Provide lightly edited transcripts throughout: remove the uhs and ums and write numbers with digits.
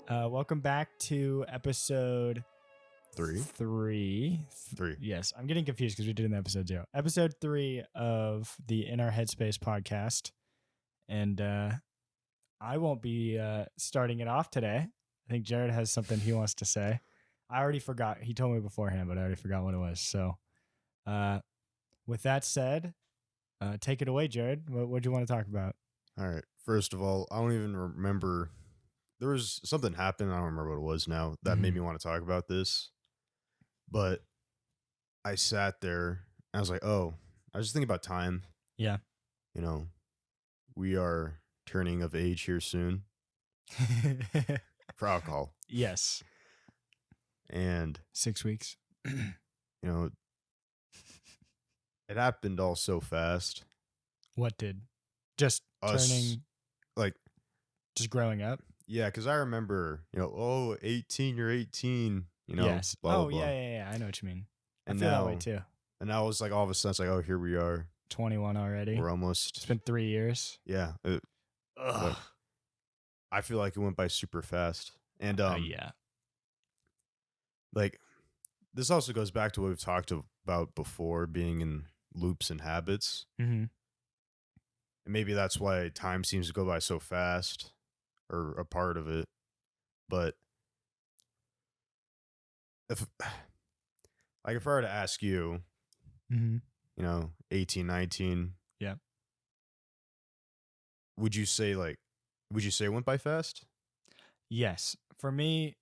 right. Welcome back to episode three. Yes, I'm getting confused because we did it in episode 0. Episode 3 of the In Our Headspace podcast. And I won't be starting it off today. I think Jared has something he wants to say. I already forgot. He told me beforehand, but I already forgot what it was. So with that said, take it away, Jared. What do you want to talk about? All right. First of all, I don't even remember. There was something happened. I don't remember what it was now that made me want to talk about this. But I sat there and I was like, oh, I was just thinking about time. Yeah. You know, we are turning of age here soon for alcohol. Yes. And 6 weeks. You know, it happened all so fast. What did? Just Us, turning, like, just growing up? Yeah, because I remember, 18, you're 18, Yes. blah, blah, blah. Yeah. I know what you mean. And I feel now, that way too. And now it's like all of a sudden, it's like, oh, here we are. 21 already. We're almost. It's been 3 years. Yeah. I feel like it went by super fast. And, yeah. like, this also goes back to what we've talked about before, being in loops and habits. Mm-hmm. And maybe that's why time seems to go by so fast, or a part of it. But if I were to ask you, 18, 19. Yeah. Would you say it went by fast? Yes. For me,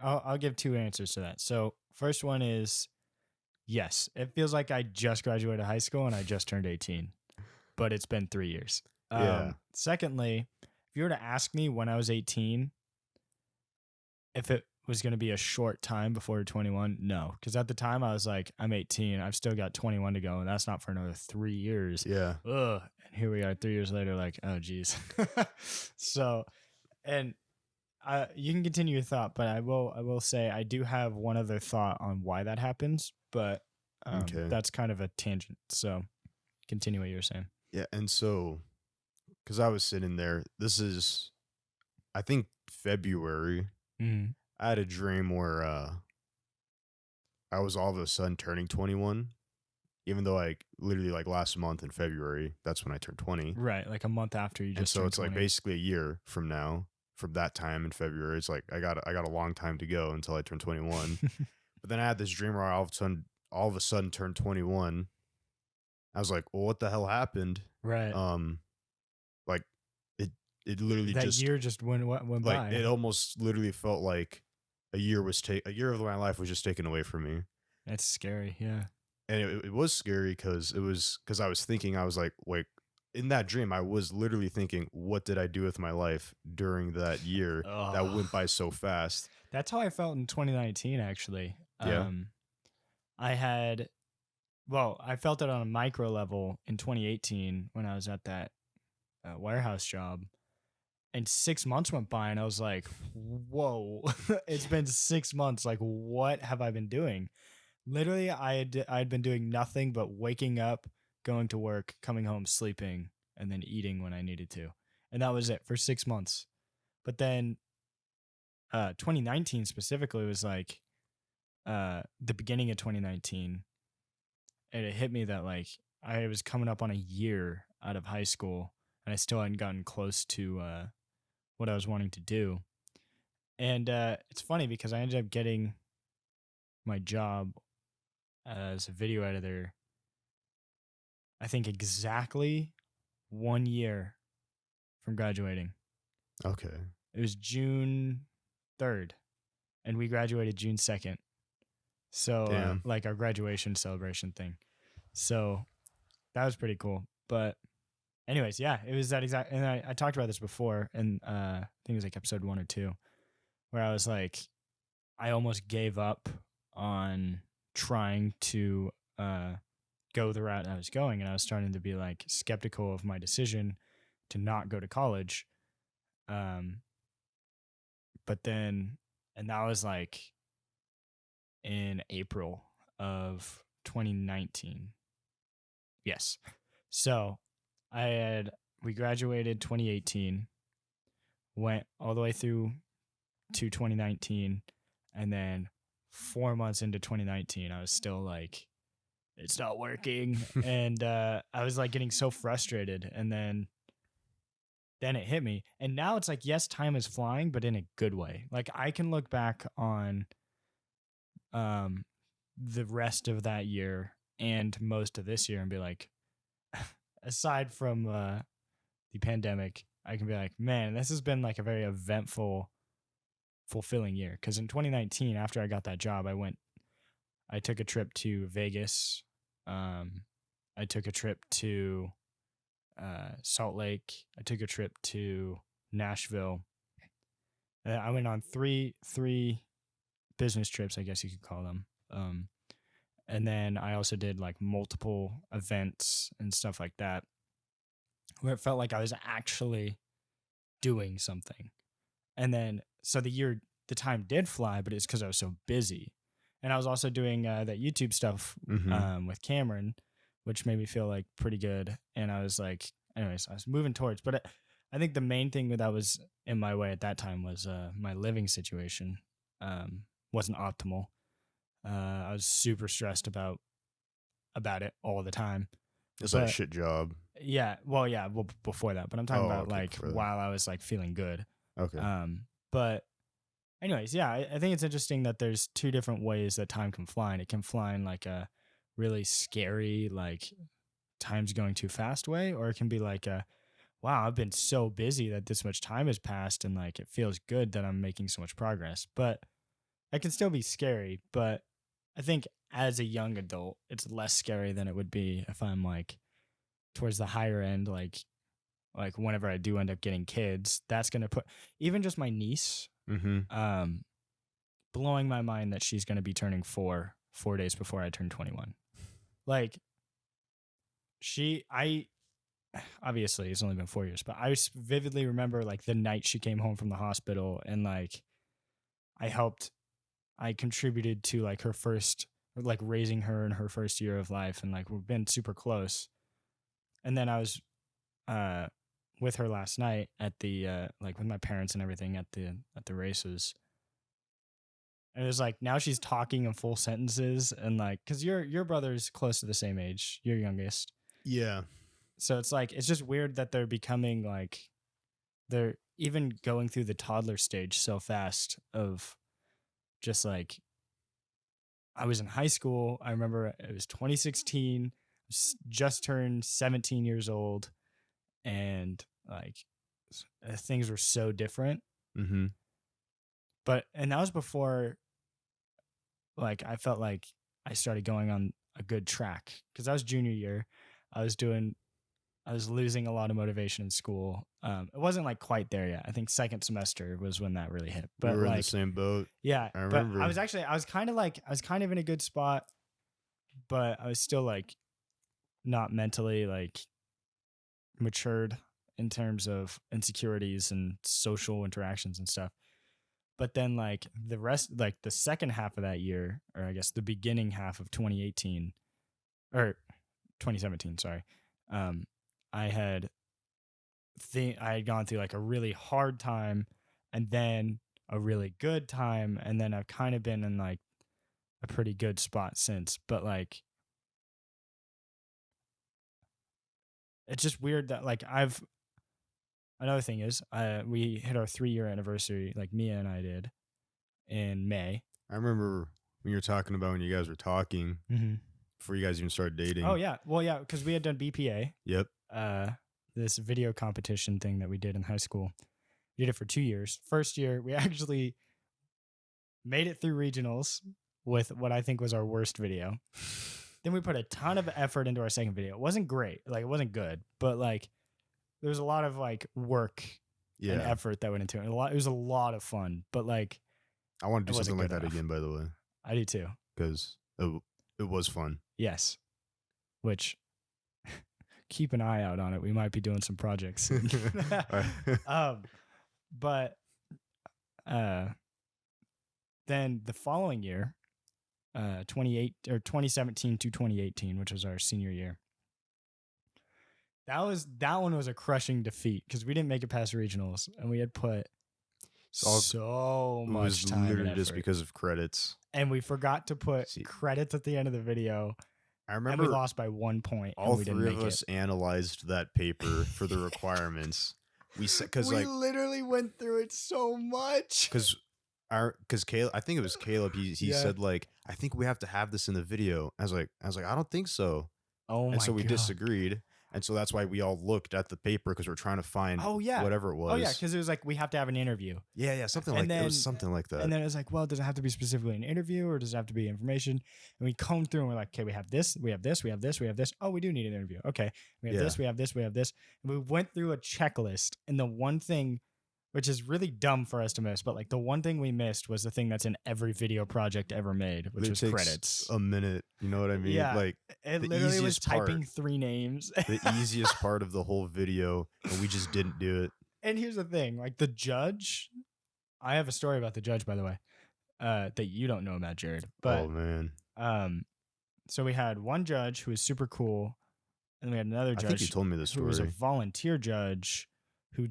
I'll give 2 answers to that. So first one is yes. It feels like I just graduated high school and I just turned 18, but it's been 3 years. Yeah. Secondly, if you were to ask me when I was 18, if it was going to be a short time before 21, no. Because at the time I was like, I'm 18. I've still got 21 to go, and that's not for another 3 years. Yeah. Ugh. And here we are 3 years later, like, oh, geez. So, and you can continue your thought, but I will say I do have one other thought on why that happens, but Okay. that's kind of a tangent. So continue what you were saying. Yeah. And so, because I was sitting there, this is, I think, February. Mm-hmm. I had a dream where I was all of a sudden turning 21, even though literally last month in February, that's when I turned 20. Right, like a month after you just. And so turned it's 20. basically a year from now, from that time in February. It's like I got a long time to go until I turn 21. But then I had this dream where I all of a sudden turned 21. I was like, well, what the hell happened? Right. It literally that year just went by. It almost literally felt like a year of my life was just taken away from me. That's scary. Yeah. And it was scary because I was thinking, I was like, wait, in that dream, I was literally thinking, what did I do with my life during that year that went by so fast? That's how I felt in 2019, actually. Yeah. I felt it on a micro level in 2018 when I was at that warehouse job. And 6 months went by and I was like, whoa, it's been 6 months. Like, what have I been doing? Literally, I'd been doing nothing but waking up, going to work, coming home, sleeping, and then eating when I needed to. And that was it for 6 months. But then 2019 specifically was like the beginning of 2019. And it hit me that I was coming up on a year out of high school and I still hadn't gotten close to what I was wanting to do. And it's funny because I ended up getting my job as a video editor, I think exactly 1 year from graduating. Okay. It was June 3rd, and we graduated June 2nd. So, our graduation celebration thing. So, that was pretty cool. But anyways, yeah, it was that exact. And I talked about this before, and I think it was episode 1 or 2, where I was like, I almost gave up on trying to go the route I was going, and I was starting to be skeptical of my decision to not go to college. But then, and that was in April of 2019. Yes. So we graduated 2018. went all the way through to 2019, and then 4 months into 2019, I was still like, it's not working, and I was like getting so frustrated, and then it hit me, and now it's like, yes, time is flying, but in a good way. Like I can look back on the rest of that year and most of this year and be like, aside from the pandemic, I can be like, man, this has been like a very eventful, fulfilling year. Because in 2019, after I got that job, I took a trip to Vegas. I took a trip to Salt Lake. I took a trip to Nashville. I went on three business trips, I guess you could call them. And then I also did like multiple events and stuff like that, where it felt like I was actually doing something. And then, so the time did fly, but it's because I was so busy. And I was also doing that YouTube stuff with Cameron, which made me feel like pretty good. And I was like, anyways, I was moving towards, but I think the main thing that was in my way at that time was my living situation wasn't optimal. I was super stressed about it all the time. It's like a shit job. Yeah. Well, yeah. Well, before that, but I'm talking about like while I was like feeling good. Okay. But anyways, yeah, I think it's interesting that there's two different ways that time can fly, and it can fly in like a really scary, like time's going too fast way, or it can be like a, wow, I've been so busy that this much time has passed, and like it feels good that I'm making so much progress. But it can still be scary, but I think as a young adult, it's less scary than it would be if I'm like towards the higher end, like whenever I do end up getting kids, that's gonna put even just my niece, blowing my mind that she's gonna be turning 4 days before I turn 21. Like I obviously it's only been 4 years, but I vividly remember like the night she came home from the hospital, and like I contributed to like her first, like raising her in her first year of life, and like we've been super close. And then I was with her last night at the like with my parents and everything at the races. And it was like now she's talking in full sentences, and like because your brother's close to the same age, your youngest. Yeah. So it's like it's just weird that they're becoming like they're even going through the toddler stage so fast of just like I was in high school. I remember it was 2016, just turned 17 years old, and like things were so different. And that was before like I felt like I started going on a good track, because that was junior year. I was losing a lot of motivation in school. It wasn't like quite there yet. I think second semester was when that really hit. But we were like, in the same boat. Yeah, I remember. But I was kind of in a good spot, but I was still like not mentally like matured in terms of insecurities and social interactions and stuff. But then like the rest, like the second half of that year, or I guess the beginning half of 2018 or 2017, sorry. I had gone through like a really hard time, and then a really good time, and then I've kind of been in like a pretty good spot since. But like it's just weird that like another thing is we hit our 3-year anniversary, like Mia and I did, in May. I remember when you were talking about when you guys were talking before you guys even started dating. Oh yeah, well yeah, because we had done BPA. Yep. This video competition thing that we did in high school. We did it for 2 years. First year, we actually made it through regionals with what I think was our worst video. Then we put a ton of effort into our second video. It wasn't great. Like, it wasn't good, but like there was a lot of like work and effort that went into it. It was a lot of fun, but like I want to do something like that again, by the way. I do too. Because it was fun. Yes. Which keep an eye out on it. We might be doing some projects soon. But then the following year, 2017 to 2018, which was our senior year, that one was a crushing defeat because we didn't make it past regionals and we had put so much time and effort. Just because of credits. And we forgot to put credits at the end of the video. I remember and we lost by 1 point. All three of us analyzed that paper for the requirements. We literally went through it so much. Because Caleb, I think it was Caleb. He said like, I think we have to have this in the video. I was like, I don't think so. Oh my! And so we disagreed. And so that's why we all looked at the paper because we're trying to find whatever it was. Oh, yeah, because it was like we have to have an interview. Yeah, something like that. It was something like that. And then it was like, well, does it have to be specifically an interview or does it have to be information? And we combed through and we're like, okay, we have this, we have this, we have this, we have this. Oh, we do need an interview. Okay, we have this, we have this, we have this. And we went through a checklist. And the one thing, which is really dumb for us to miss, but like the one thing we missed was the thing that's in every video project ever made, which was credits. A minute, you know what I mean? Yeah, like it literally was typing 3 names. The easiest part of the whole video, and we just didn't do it. And here's the thing, like the judge, I have a story about the judge, by the way, that you don't know about, Jared. But, oh man. So we had one judge who was super cool, and we had another judge. I think you told me the story. Who was a volunteer judge who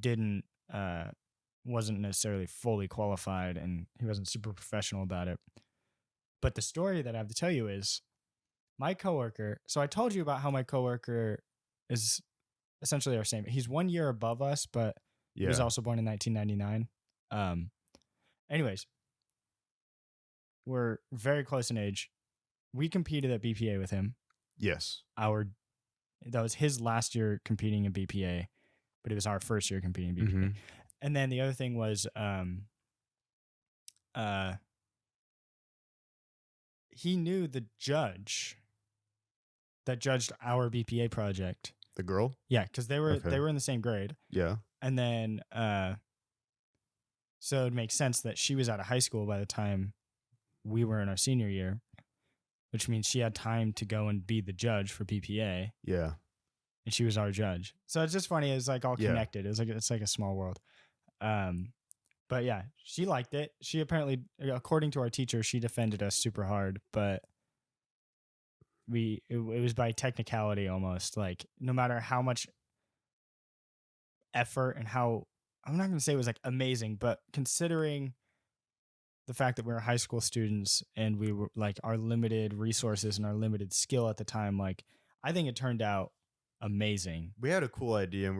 wasn't necessarily fully qualified and he wasn't super professional about it. But the story that I have to tell you is my coworker. So I told you about how my coworker is essentially our same. He's 1 year above us, but he was also born in 1999. Anyways, we're very close in age. We competed at BPA with him. Yes. That was his last year competing in BPA, but it was our first year competing in BPA. Mm-hmm. And then the other thing was, he knew the judge that judged our BPA project. The girl? Yeah, because they were in the same grade. Yeah. And then, so it makes sense that she was out of high school by the time we were in our senior year, which means she had time to go and be the judge for BPA. Yeah. And she was our judge. So it's just funny. It's like all connected. It's like a small world. But yeah, she liked it. She apparently, according to our teacher, she defended us super hard, but it was by technicality almost. Like no matter how much effort and how, I'm not going to say it was like amazing, but considering the fact that we were high school students and we were like our limited resources and our limited skill at the time, like I think it turned out amazing. We had a cool idea and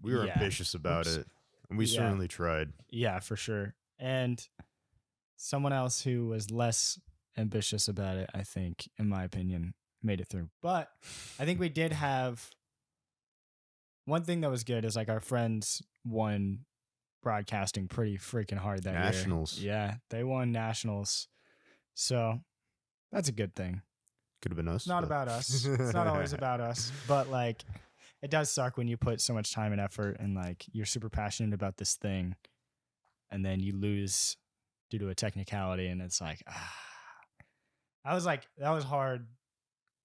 we were ambitious about it. And we certainly tried. Yeah, for sure. And someone else who was less ambitious about it, I think, in my opinion, made it through. But I think we did have one thing that was good is like our friends won broadcasting pretty freaking hard that year. Nationals. Yeah, they won nationals. So that's a good thing. Could have been us. It's not about us. It's not always about us. But like, it does suck when you put so much time and effort and like you're super passionate about this thing and then you lose due to a technicality and it's like, that was hard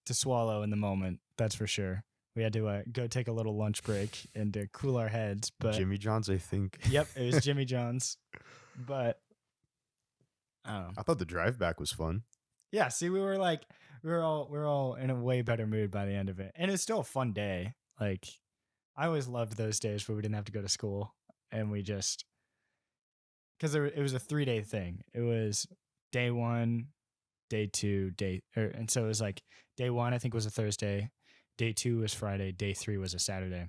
to swallow in the moment. That's for sure. We had to go take a little lunch break and to cool our heads. But Jimmy John's, I think. Yep, it was Jimmy John's. But I don't know. I thought the drive back was fun. Yeah, see, we were all in a way better mood by the end of it. And it's still a fun day. Like, I always loved those days where we didn't have to go to school and we just, because it was a 3-day thing. It was day 1, day 2, and so it was like day 1, I think, was a Thursday, day 2 was Friday, day 3 was a Saturday.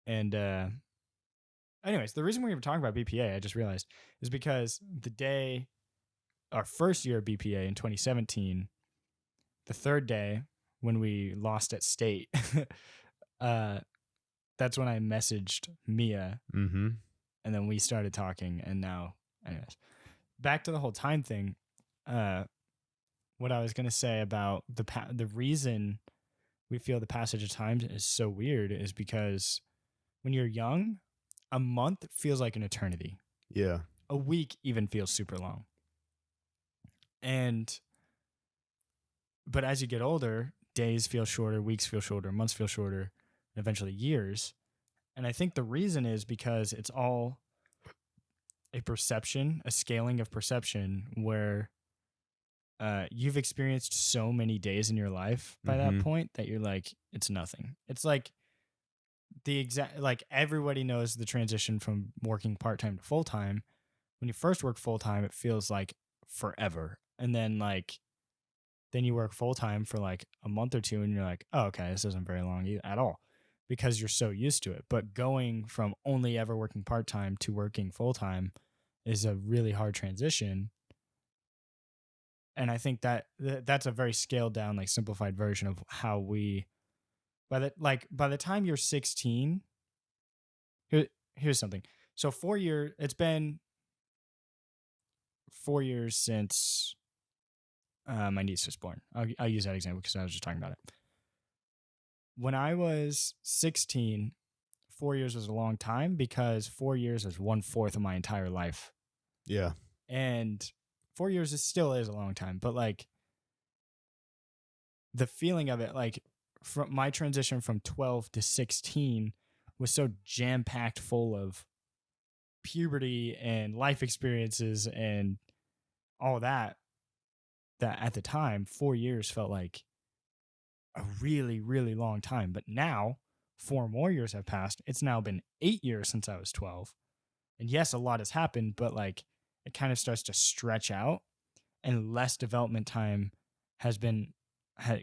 And, anyways, the reason we were talking about BPA, I just realized, is because our first year of BPA in 2017, the 3rd day when we lost at state, that's when I messaged Mia, and then we started talking. And now, anyways, back to the whole time thing. What I was gonna say about the reason we feel the passage of time is so weird is because when you're young, a month feels like an eternity. Yeah, a week even feels super long. But as you get older, days feel shorter, weeks feel shorter, months feel shorter, and eventually years. And I think the reason is because it's all a scaling of perception where you've experienced so many days in your life by that point that you're like, it's nothing. It's like the exact, like, everybody knows the transition from working part-time to full-time. When you first work full-time, it feels like forever. And then, like, then you work full-time for like a month or two and you're like, oh, okay, this isn't very long at all, because you're so used to it. But going from only ever working part-time to working full-time is a really hard transition. And I think that's a very scaled down, like, simplified version of how we, by the time you're 16, here's something. So 4 years, it's been 4 years since my niece was born. I'll use that example because I was just talking about it. When I was 16, 4 years was a long time, because 4 years is 1/4 of my entire life. Yeah. And 4 years still is a long time, but like, the feeling of it, like, from my transition from 12 to 16 was so jam packed full of puberty and life experiences and all that at the time 4 years felt like a really, really long time. But now 4 more years have passed. It's now been 8 years since I was 12. And yes, a lot has happened, but like, it kind of starts to stretch out, and less development time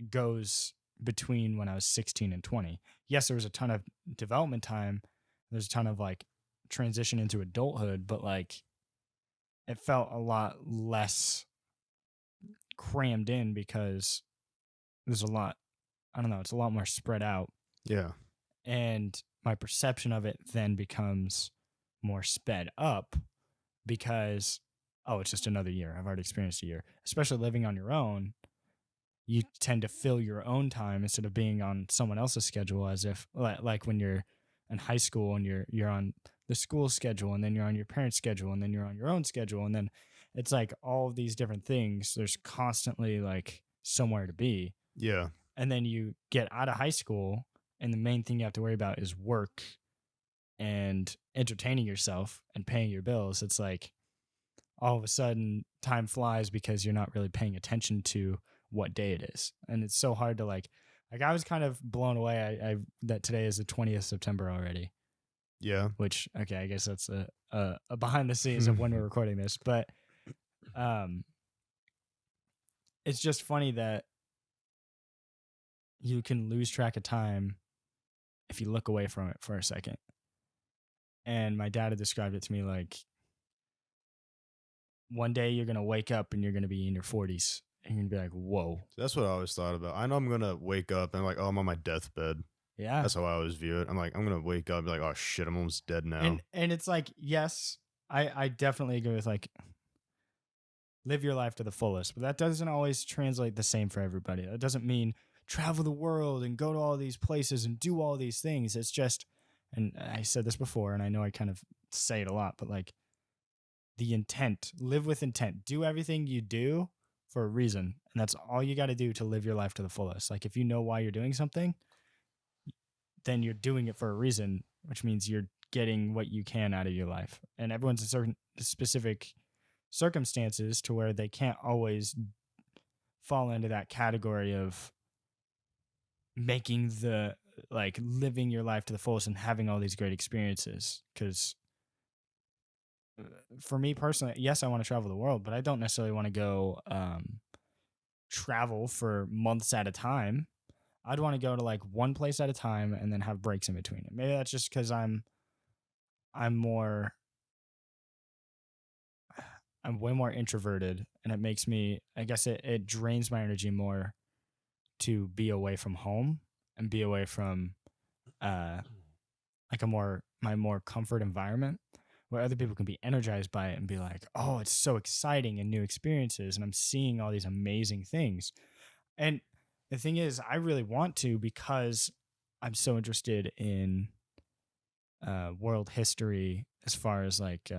goes between when I was 16 and 20. Yes, there was a ton of development time. There's a ton of like transition into adulthood, but like, it felt a lot less crammed in because there's a lot, I don't know, it's a lot more spread out. Yeah. And my perception of it then becomes more sped up because, oh, it's just another year. I've already experienced a year. Especially living on your own, you tend to fill your own time instead of being on someone else's schedule, as if, like when you're in high school and you're on the school schedule, and then you're on your parents' schedule, and then you're on your own schedule, and then it's like all of these different things. There's constantly like somewhere to be. Yeah. And then you get out of high school, and the main thing you have to worry about is work and entertaining yourself and paying your bills. It's like, all of a sudden time flies because you're not really paying attention to what day it is. And it's so hard to like I was kind of blown away I that today is the 20th September already. Yeah. Which, okay, I guess that's a behind the scenes of when we're recording this. But it's just funny that you can lose track of time if you look away from it for a second. And my dad had described it to me like, one day you're going to wake up and you're going to be in your 40s. And you're going to be like, whoa. That's what I always thought about. I know I'm going to wake up and like, oh, I'm on my deathbed. Yeah. That's how I always view it. I'm like, I'm going to wake up and be like, oh, shit, I'm almost dead now. And it's like, yes, I definitely agree with like, live your life to the fullest. But that doesn't always translate the same for everybody. That doesn't mean travel the world and go to all these places and do all these things. It's just, and I said this before, and I know I kind of say it a lot, but like, the intent, live with intent, do everything you do for a reason. And that's all you got to do to live your life to the fullest. Like, if you know why you're doing something, then you're doing it for a reason, which means you're getting what you can out of your life. And everyone's in certain specific circumstances to where they can't always fall into that category of making the, like, living your life to the fullest and having all these great experiences. Because for me personally, yes, I want to travel the world, but I don't necessarily want to go travel for months at a time. I'd want to go to like one place at a time and then have breaks in between it. Maybe that's just because I'm way more introverted, and it makes me, I guess it drains my energy more to be away from home and be away from like my more comfort environment, where other people can be energized by it and be like, oh, it's so exciting and new experiences, and I'm seeing all these amazing things. And the thing is, I really want to, because I'm so interested in world history as far as like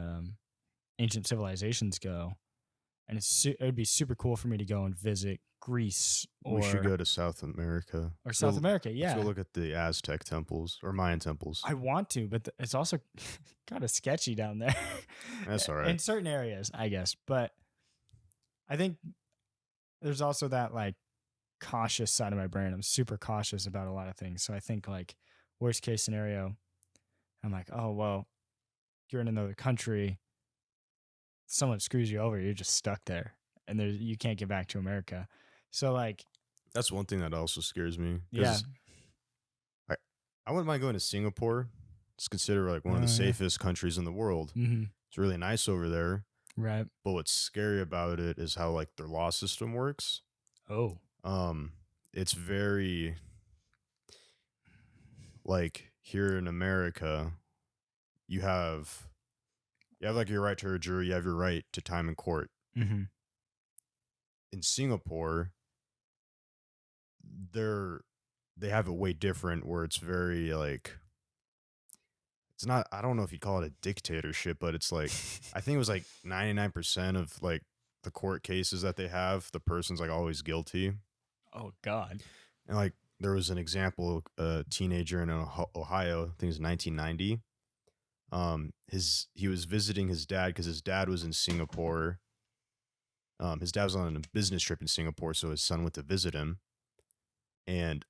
ancient civilizations go. And it would be super cool for me to go and visit Greece, or we should go to South America. Or South America, yeah. Let's go look at the Aztec temples or Mayan temples. I want to, but it's also kind of sketchy down there. That's all right. In certain areas, I guess. But I think there's also that like cautious side of my brain. I'm super cautious about a lot of things. So I think like worst case scenario, I'm like, oh, well, you're in another country. Someone screws you over. You're just stuck there. And you can't get back to America. So, like, that's one thing that also scares me. yeah. I wouldn't mind going to Singapore. It's considered like one of the safest countries in the world. Mm-hmm. It's really nice over there. Right. But what's scary about it is how like their law system works. Oh. It's very like here in America, you have like your right to a jury, you have your right to time in court. Mm-hmm. In Singapore, they have it way different where it's very like, it's not, I don't know if you'd call it a dictatorship, but it's like, I think it was like 99% of like the court cases that they have, the person's like always guilty. Oh God. And like there was an example, a teenager in Ohio, I think it was 1990. He was visiting his dad because his dad was in Singapore. His dad was on a business trip in Singapore, so his son went to visit him. And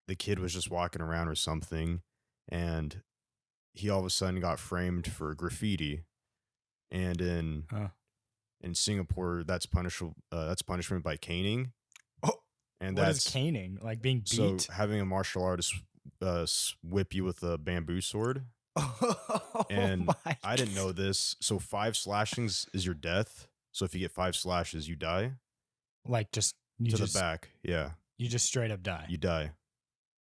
the kid was just walking around or something, and he all of a sudden got framed for graffiti. And in Singapore, that's punishable. That's punishment by caning. Oh, and what is caning? Like being beat? So having a martial artist whip you with a bamboo sword. Oh, and I didn't know this. So 5 slashings is your death. So if you get 5 slashes, you die. Like just the back. Yeah. You just straight up die. You die.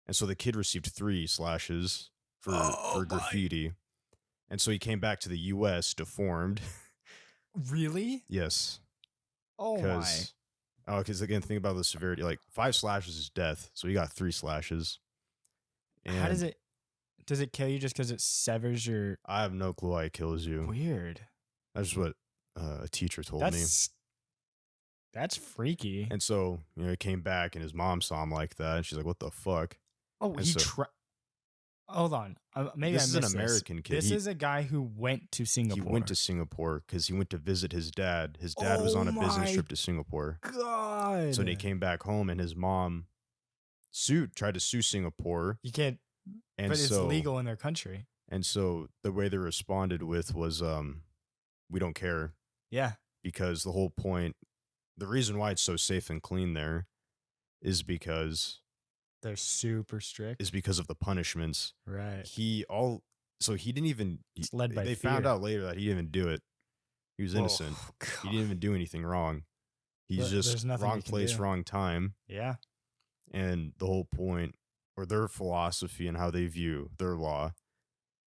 And so the kid received 3 slashes for graffiti. And so he came back to the US deformed. Really? Yes. Oh my. Oh, because again, think about the severity. Like 5 slashes is death. So he got 3 slashes. And how does it kill you just because it severs your... I have no clue why it kills you. Weird. That's what a teacher told me. That's freaky. And so, he came back and his mom saw him like that. And she's like, what the fuck? Oh, hold on. Maybe this is an American kid. This is a guy who went to Singapore. He went to Singapore because he went to visit his dad. His dad was on a business trip to Singapore. God. So when he came back home and his mom tried to sue Singapore. You can't, but it's legal in their country. And so the way they responded with was, we don't care. Yeah. Because the whole point, the reason why it's so safe and clean there is because they're super strict. Is because of the punishments. Right. So he didn't even. It's led by They fear. found out later that he didn't even do it. He was innocent. He didn't even do anything wrong. He's just wrong place, wrong time. Yeah. And the whole point, or their philosophy and how they view their law,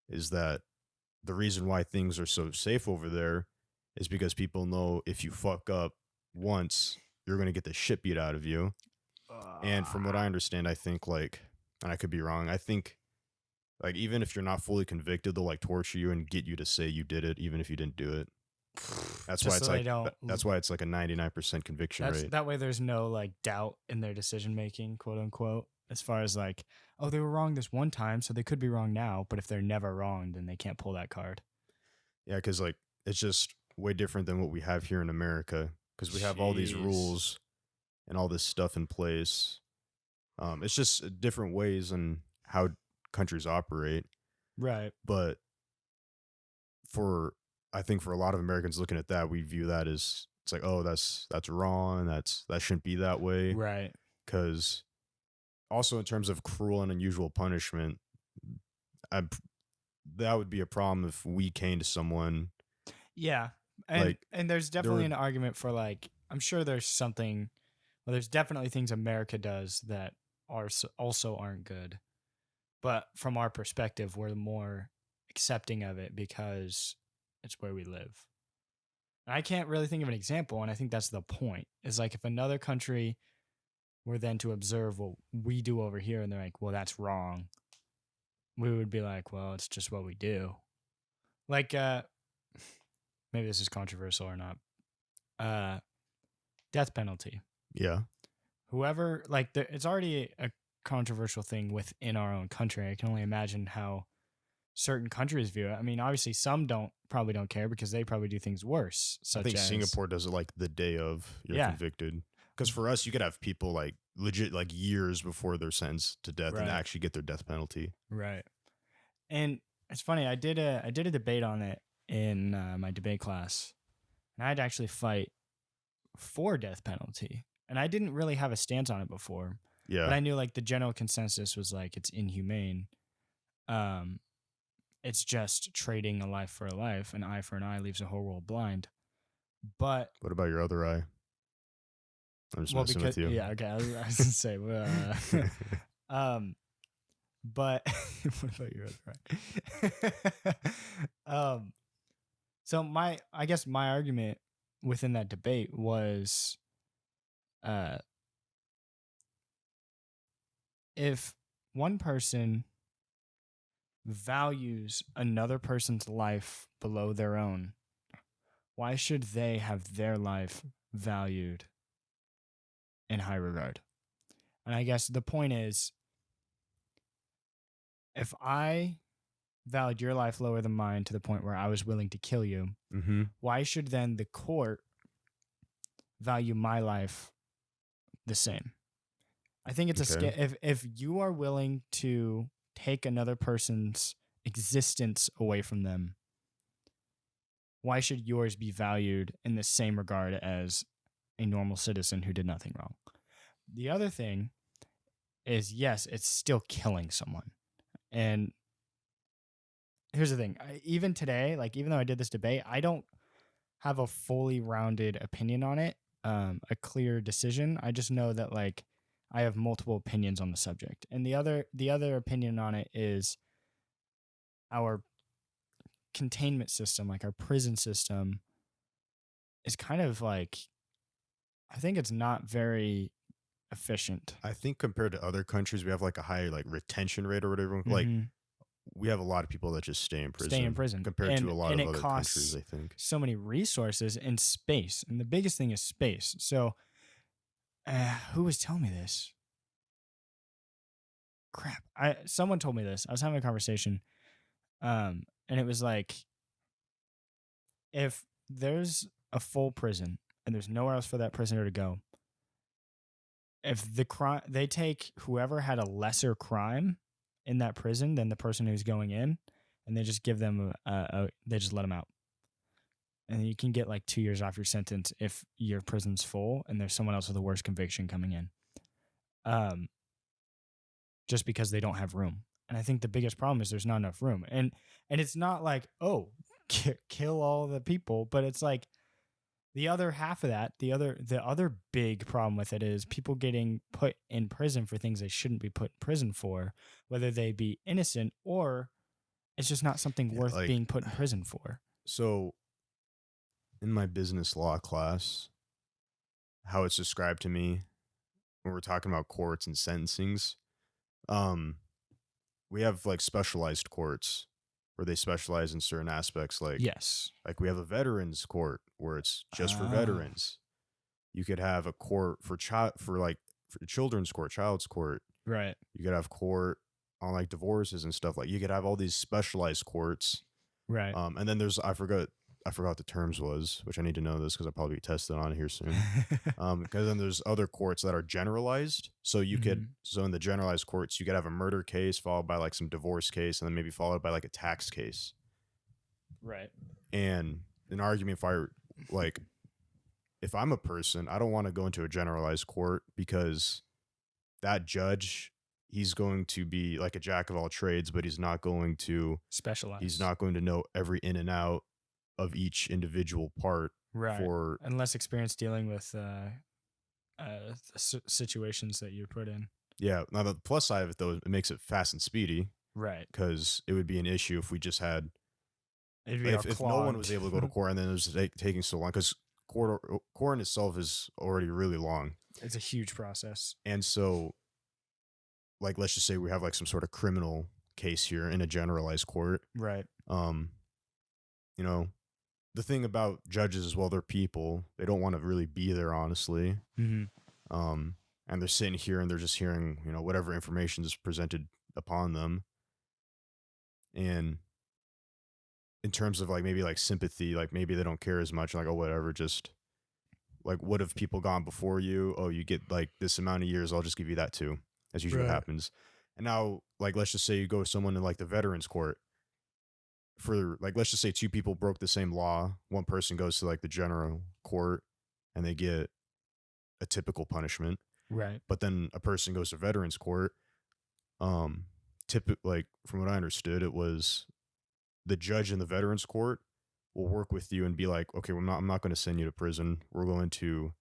is that the reason why things are so safe over there is because people know if you fuck up once, you're going to get the shit beat out of you. And from what I understand, I think and I could be wrong, I think even if you're not fully convicted, they'll torture you and get you to say you did it, even if you didn't do it. That's why it's that's why it's like a 99% conviction rate. That way there's no doubt in their decision making, quote unquote, as far as oh, they were wrong this one time, so they could be wrong now. But if they're never wrong, then they can't pull that card. Yeah, because it's just way different than what we have here in America, because we have all these rules and all this stuff in place. It's just different ways on how countries operate. Right. But I think for a lot of Americans looking at that, we view that as, it's like, oh, that's wrong. That shouldn't be that way. Right. Because also in terms of cruel and unusual punishment, that would be a problem if we caned someone. Yeah. And there's definitely an argument for I'm sure there's something. Well, there's definitely things America does that also aren't good. But from our perspective, we're more accepting of it because it's where we live. And I can't really think of an example, and I think that's the point. Is if another country were then to observe what we do over here, and they're like, well, that's wrong, we would be like, well, it's just what we do. Maybe this is controversial or not. Death penalty. Yeah. Whoever, it's already a controversial thing within our own country. I can only imagine how certain countries view it. I mean, obviously, some probably don't care because they probably do things worse. I think Singapore does it the day of you're convicted. Because for us, you could have people legit like years before they're sentenced to death and Right. actually get their death penalty. Right. And it's funny. I did a debate on it in my debate class, and I'd actually fight for death penalty, and I didn't really have a stance on it before. Yeah. But I knew like the general consensus was like it's inhumane. It's just trading a life for a life. An eye for an eye leaves a whole world blind. But what about your other eye? I'm just messing because, with you. Yeah, okay. I was gonna say, but what about your other eye? So I guess my argument within that debate was, if one person values another person's life below their own, why should they have their life valued in high regard? And I guess the point is, if I valued your life lower than mine to the point where I was willing to kill you, why should then the court value my life the same? I think it's if you are willing to take another person's existence away from them, why should yours be valued in the same regard as a normal citizen who did nothing wrong? The other thing is, yes, it's still killing someone. And here's the thing. Even today, like, even though I did this debate, I don't have a fully rounded opinion on it, a clear decision. I just know that, like, I have multiple opinions on the subject. And the other opinion on it is our containment system, like our prison system, is kind of like, I think it's not very efficient. I think compared to other countries, we have like a higher like retention rate or whatever. Like we have a lot of people that just stay in prison. Compared to a lot of other countries, I think. So many resources and space. And the biggest thing is space. So who was telling me this? Crap. Someone told me this. I was having a conversation. And it was like, if there's a full prison and there's nowhere else for that prisoner to go, if they take whoever had a lesser crime in that prison than the person who's going in, and they just give them they just let them out, and you can get like 2 years off your sentence if your prison's full and there's someone else with a worse conviction coming in, just because they don't have room. And I think the biggest problem is there's not enough room, and it's not like, oh, kill all the people, but it's like, the other half of that, the other big problem with it is people getting put in prison for things they shouldn't be put in prison for, whether they be innocent or it's just not something worth being put in prison for. So in my business law class, how it's described to me when we're talking about courts and sentencings, we have like specialized courts where they specialize in certain aspects. Like, yes, like we have a veterans court where it's just for veterans. You could have a court for children's court, child's court. Right. You could have court on like divorces and stuff. Like you could have all these specialized courts. Right. And then there's, I forgot what the terms was, which I need to know this because I'll probably be tested on it here soon. Because then there's other courts that are generalized. So you could, so in the generalized courts, you could have a murder case followed by like some divorce case and then maybe followed by like a tax case. Right. And an argument if I'm a person, I don't want to go into a generalized court because that judge, he's going to be like a jack of all trades, but he's not going to specialize. He's not going to know every in and out of each individual part. Right. And less experience dealing with situations that you're put in. Yeah. Now the plus side of it though, it makes it fast and speedy. Right. Because it would be an issue if we just had, if no one was able to go to court and then it was taking so long, because court in itself is already really long. It's a huge process. And so, like, let's just say we have like some sort of criminal case here in a generalized court. Right. You know, the thing about judges is, well, they're people. They don't want to really be there, honestly. And they're sitting here and they're just hearing, you know, whatever information is presented upon them. And in terms of like maybe like sympathy, like maybe they don't care as much, like, oh, whatever, just like, what have people gone before you? Oh, you get like this amount of years. I'll just give you that too. That's usually what Right. happens. And now, like, let's just say you go to someone in like the veterans court for like, let's just say two people broke the same law. One person goes to like the general court and they get a typical punishment, Right. but then a person goes to veterans court. Like from what I understood, it was the judge in the veterans court will work with you and be like, okay, I'm not going to send you to prison. We're going to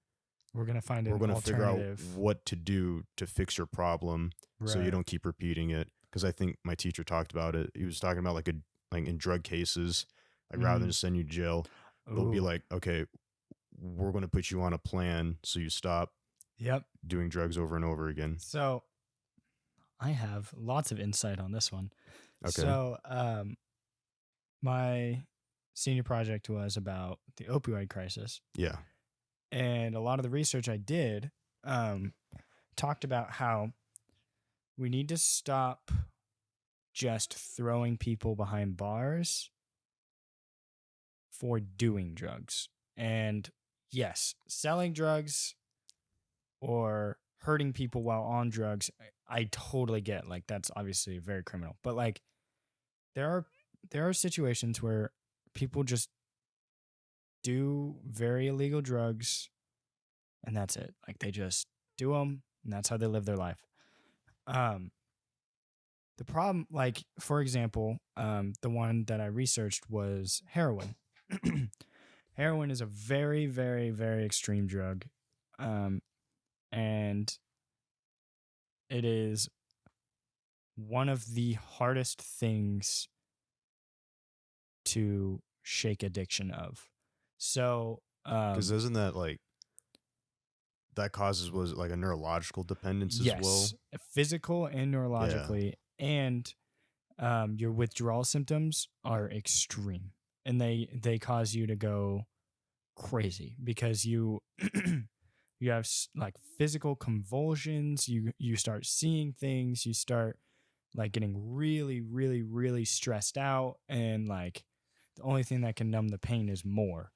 find We're an going to figure out alternative. what to do to fix your problem so you Right. don't keep repeating it. Because I think my teacher talked about it. He was talking about like in drug cases, like rather than just send you to jail, they'll be Ooh. like, okay, we're going to put you on a plan so you stop Yep. doing drugs over and over again. So I have lots of insight on this one. Okay. So my senior project was about the opioid crisis. Yeah. And a lot of the research I did talked about how we need to stop just throwing people behind bars for doing drugs. And yes, selling drugs or hurting people while on drugs, I totally get. Like, that's obviously very criminal. But like, there are situations where people just do very illegal drugs, and that's it. Like, they just do them, and that's how they live their life. The problem, like, for example, the one that I researched was heroin. Heroin is a very, very, very extreme drug. And it is one of the hardest things to shake addiction of. So, because isn't that like that causes was it like a neurological dependence as well? Physical and neurologically, and your withdrawal symptoms are extreme, and they cause you to go crazy because you you have like physical convulsions. You start seeing things. You start like getting really, really, really stressed out, and like the only thing that can numb the pain is more.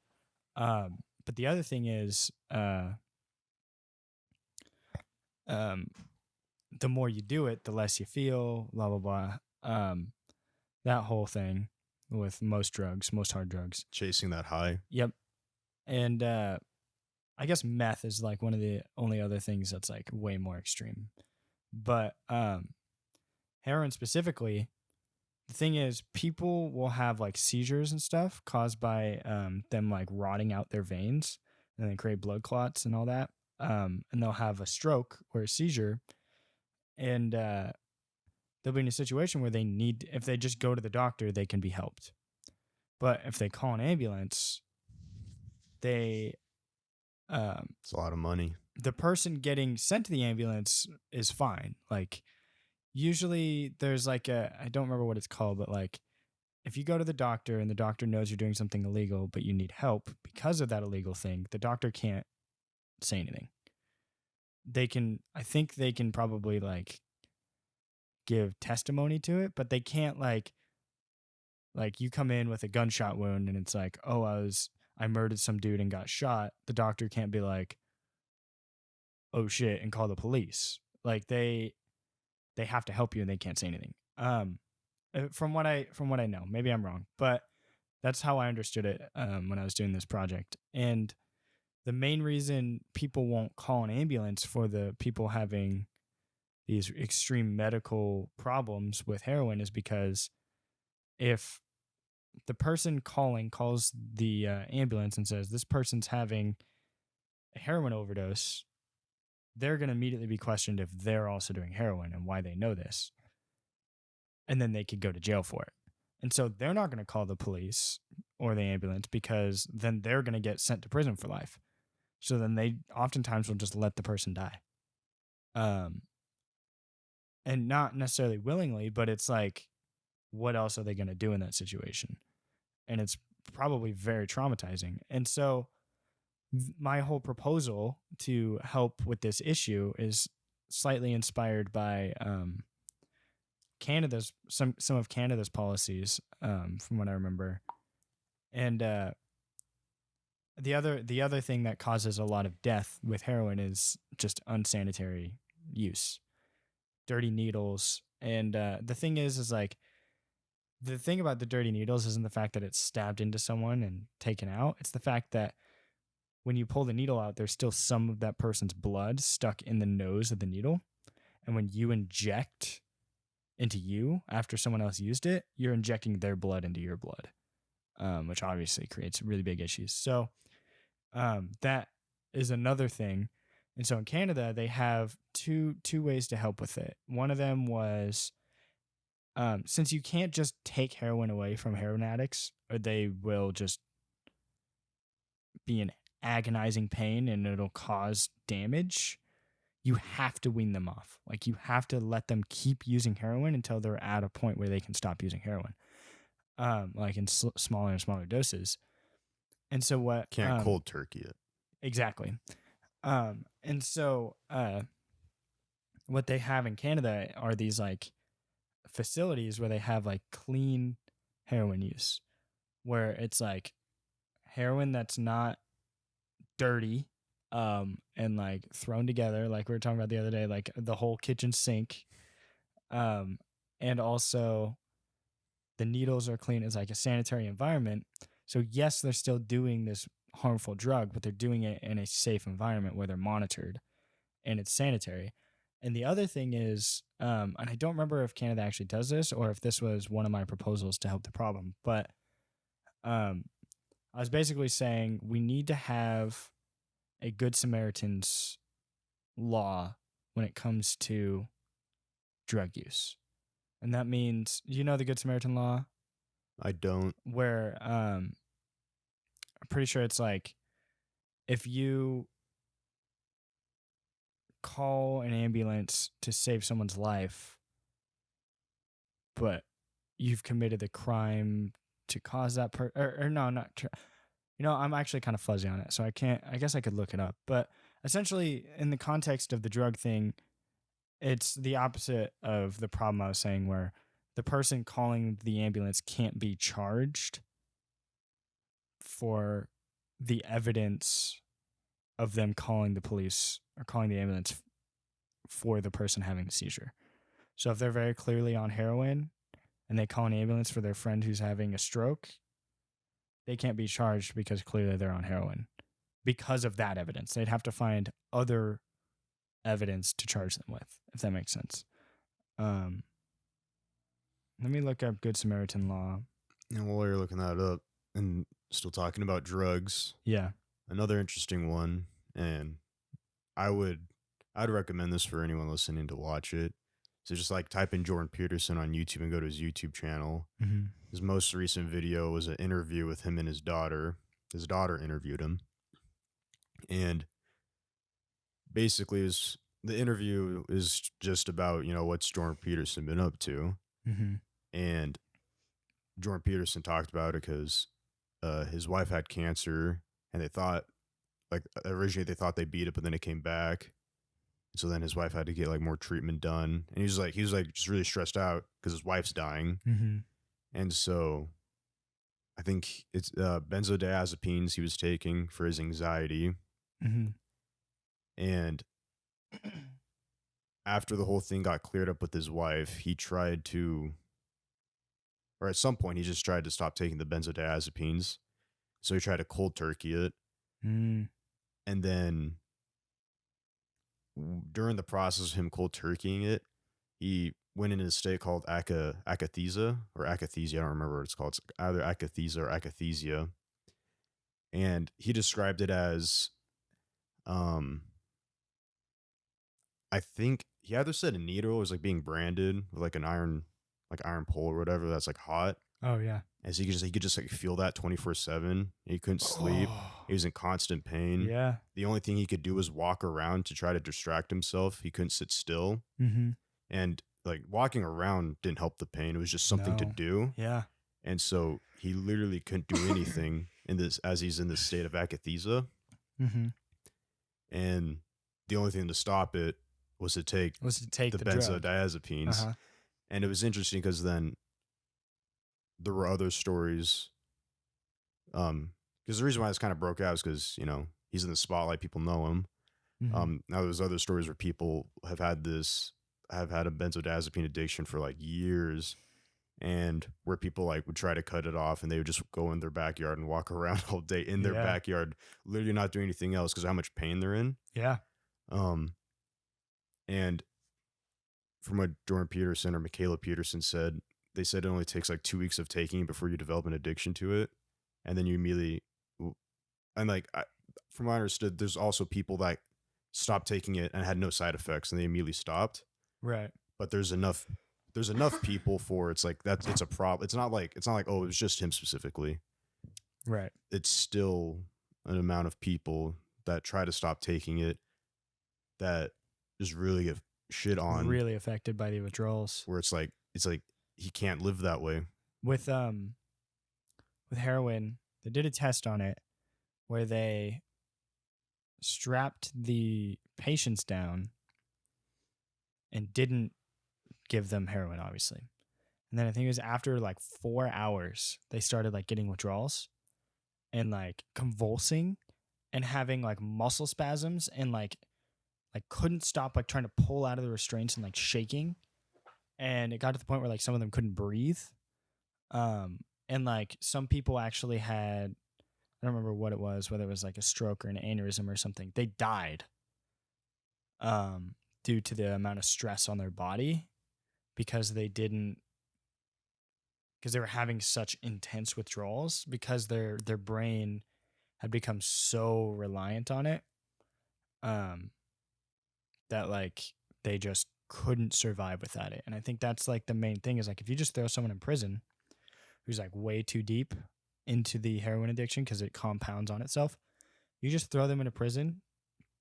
But the other thing is, the more you do it, the less you feel, blah, blah, blah. That whole thing with most drugs, most hard drugs. Chasing that high. Yep. And I guess meth is like one of the only other things that's like way more extreme. But heroin specifically, the thing is, people will have like seizures and stuff caused by them like rotting out their veins, and they create blood clots and all that. And they'll have a stroke or a seizure, and they'll be in a situation where if they just go to the doctor, they can be helped. But if they call an ambulance, it's a lot of money. The person getting sent to the ambulance is fine. Like, usually there's like I don't remember what it's called, but like if you go to the doctor and the doctor knows you're doing something illegal, but you need help because of that illegal thing, the doctor can't say anything. I think they can probably like give testimony to it, but they can't like you come in with a gunshot wound and it's like, oh, I murdered some dude and got shot. The doctor can't be like, oh shit, and call the police. Like they have to help you and they can't say anything. From what I know, maybe I'm wrong, but that's how I understood it when I was doing this project. And the main reason people won't call an ambulance for the people having these extreme medical problems with heroin is because if the person calls the ambulance and says this person's having a heroin overdose, they're going to immediately be questioned if they're also doing heroin and why they know this. And then they could go to jail for it. And so they're not going to call the police or the ambulance because then they're going to get sent to prison for life. So then they oftentimes will just let the person die. And not necessarily willingly, but it's like, what else are they going to do in that situation? And it's probably very traumatizing. And so my whole proposal to help with this issue is slightly inspired by Canada's some of Canada's policies, from what I remember. And the other thing that causes a lot of death with heroin is just unsanitary use, dirty needles, and the thing is like the thing about the dirty needles isn't the fact that it's stabbed into someone and taken out. It's the fact that when you pull the needle out, there's still some of that person's blood stuck in the nose of the needle, and when you inject into you after someone else used it, you're injecting their blood into your blood, which obviously creates really big issues. So that is another thing. And so in Canada, they have two ways to help with it. One of them was since you can't just take heroin away from heroin addicts, or they will just be in agonizing pain and it'll cause damage. You have to wean them off. Like you have to let them keep using heroin until they're at a point where they can stop using heroin, like in smaller and smaller doses. And so what? Can't cold turkey it. Exactly. And so what they have in Canada are these like facilities where they have like clean heroin use, where it's like heroin that's not dirty and like thrown together like we were talking about the other day, like the whole kitchen sink, and also the needles are clean. It's like a sanitary environment. So yes, they're still doing this harmful drug, but they're doing it in a safe environment where they're monitored and it's sanitary. And the other thing is, and I don't remember if Canada actually does this or if this was one of my proposals to help the problem, but I was basically saying we need to have a Good Samaritan's law when it comes to drug use. And that means, you know, the Good Samaritan law? I don't. Where I'm pretty sure it's like if you call an ambulance to save someone's life, but you've committed the crime to cause that or no, not you know, I'm actually kind of fuzzy on it, so I guess I could look it up. But essentially, in the context of the drug thing, it's the opposite of the problem I was saying, where the person calling the ambulance can't be charged for the evidence of them calling the police or calling the ambulance for the person having the seizure. So if they're very clearly on heroin and they call an ambulance for their friend who's having a stroke, they can't be charged because clearly they're on heroin because of that evidence. They'd have to find other evidence to charge them with, if that makes sense. Let me look up Good Samaritan law. And while you're looking that up and still talking about drugs, yeah, another interesting one, and I'd recommend this for anyone listening to watch it. So just like type in Jordan Peterson on YouTube and go to his YouTube channel. Mm-hmm. His most recent video was an interview with him and his daughter. His daughter interviewed him. And basically the interview is just about, you know, what's Jordan Peterson been up to. Mm-hmm. And Jordan Peterson talked about it because his wife had cancer and they thought, like, originally they thought they beat it, but then it came back. So then his wife had to get like more treatment done. And he was like just really stressed out because his wife's dying. Mm-hmm. And so I think it's benzodiazepines he was taking for his anxiety. Mm-hmm. And after the whole thing got cleared up with his wife, he tried to, or at some point he just tried to stop taking the benzodiazepines. So he tried to cold turkey it. Mm. And then during the process of him cold turkeying it, he went in a state called akathisia or akathisia. I don't remember what it's called. It's either akathisia or akathisia. And he described it as, I think he either said a needle was like being branded with like an iron pole or whatever that's like hot. Oh yeah. As he could just like feel that 24/7. He couldn't sleep. He was in constant pain. Yeah. The only thing he could do was walk around to try to distract himself. He couldn't sit still. Mm-hmm. And like walking around didn't help the pain. It was just something to do. Yeah. And so he literally couldn't do anything as he's in this state of akathisia. Mm-hmm. And the only thing to stop it was to take the benzodiazepines. Uh-huh. And it was interesting because then there were other stories. Because because the reason why this kind of broke out is because, you know, he's in the spotlight, people know him. Now there's other stories where people have had a benzodiazepine addiction for like years, and where people like would try to cut it off, and they would just go in their backyard and walk around all day in their backyard, literally not doing anything else because of how much pain they're in. Yeah. And from what Jordan Peterson or Michaela Peterson said, they said it only takes like 2 weeks of taking before you develop an addiction to it, and then you immediately. And like, from what I understood, there's also people that stopped taking it and had no side effects, and they immediately stopped. Right. But there's enough people for it's like it's a problem. It's not like oh, it was just him specifically. Right. It's still an amount of people that try to stop taking it that just really get shit on. Really affected by the withdrawals. Where it's like he can't live that way. With heroin, they did a test on it where they strapped the patients down and didn't give them heroin, obviously. And then I think it was after like 4 hours, they started like getting withdrawals and like convulsing and having like muscle spasms and like couldn't stop like trying to pull out of the restraints and like shaking. And it got to the point where like some of them couldn't breathe. And like some people actually had, I don't remember what it was, whether it was like a stroke or an aneurysm or something. They died due to the amount of stress on their body because they were having such intense withdrawals because their brain had become so reliant on it that like they just couldn't survive without it. And I think that's like the main thing is like if you just throw someone in prison who's like way too deep into the heroin addiction because it compounds on itself, you just throw them into prison,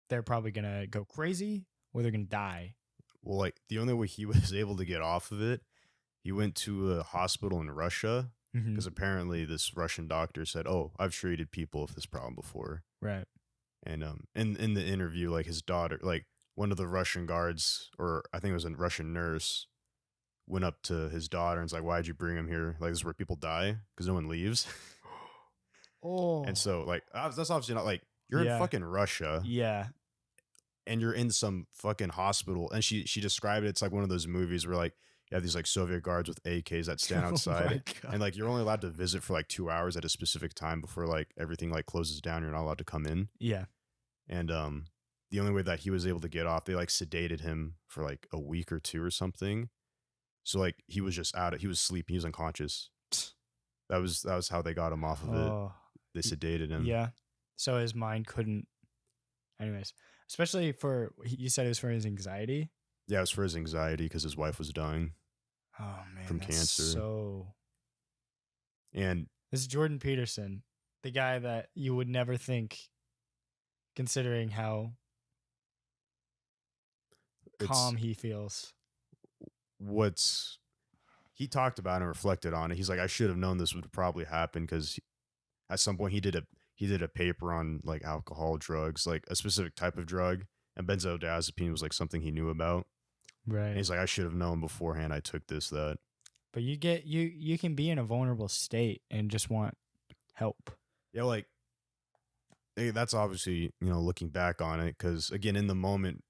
they're probably gonna go crazy or they're gonna die. Well, like the only way he was able to get off of it, he went to a hospital in Russia because apparently this Russian doctor said, "Oh, I've treated people with this problem before." Right. And in the interview, like his daughter, like one of the Russian guards, or I think it was a Russian nurse, went up to his daughter and was like, "Why'd you bring him here? Like this is where people die because no one leaves." Oh. And so like that's obviously not like you're in fucking Russia. Yeah. And you're in some fucking hospital. And she described it. It's like one of those movies where like you have these like Soviet guards with AKs that stand outside. And like you're only allowed to visit for like 2 hours at a specific time before like everything like closes down. You're not allowed to come in. Yeah. And the only way that he was able to get off, they like sedated him for like a week or two or something. So like he was just he was sleeping, he was unconscious. That was how they got him off of it. They sedated him. Yeah. So his mind couldn't. Anyways, especially you said it was for his anxiety. Yeah, it was for his anxiety because his wife was dying. Oh man, from cancer. And this is Jordan Peterson, the guy that you would never think, considering how calm he feels. He talked about and reflected on it. He's like, I should have known this would probably happen because at some point he did a paper on like alcohol, drugs, like a specific type of drug, and benzodiazepine was like something he knew about. Right. And he's like, I should have known beforehand. I took that. But you can be in a vulnerable state and just want help. Yeah, like that's obviously, you know, looking back on it, because again, in the moment,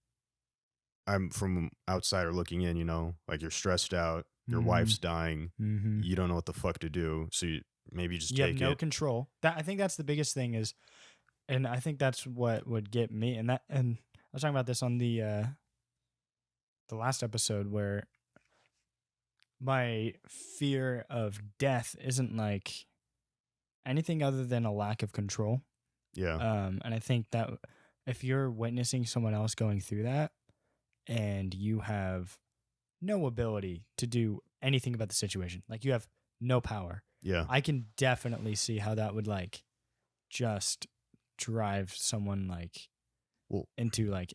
I'm from outsider looking in, you know, like you're stressed out, your wife's dying, you don't know what the fuck to do, so maybe you just take it. You have no control. I think that's the biggest thing is, and I think that's what would get me. And I was talking about this on the last episode where my fear of death isn't like anything other than a lack of control. Yeah. And I think that if you're witnessing someone else going through that and you have no ability to do anything about the situation, like you have no power. Yeah. I can definitely see how that would like just drive someone like into like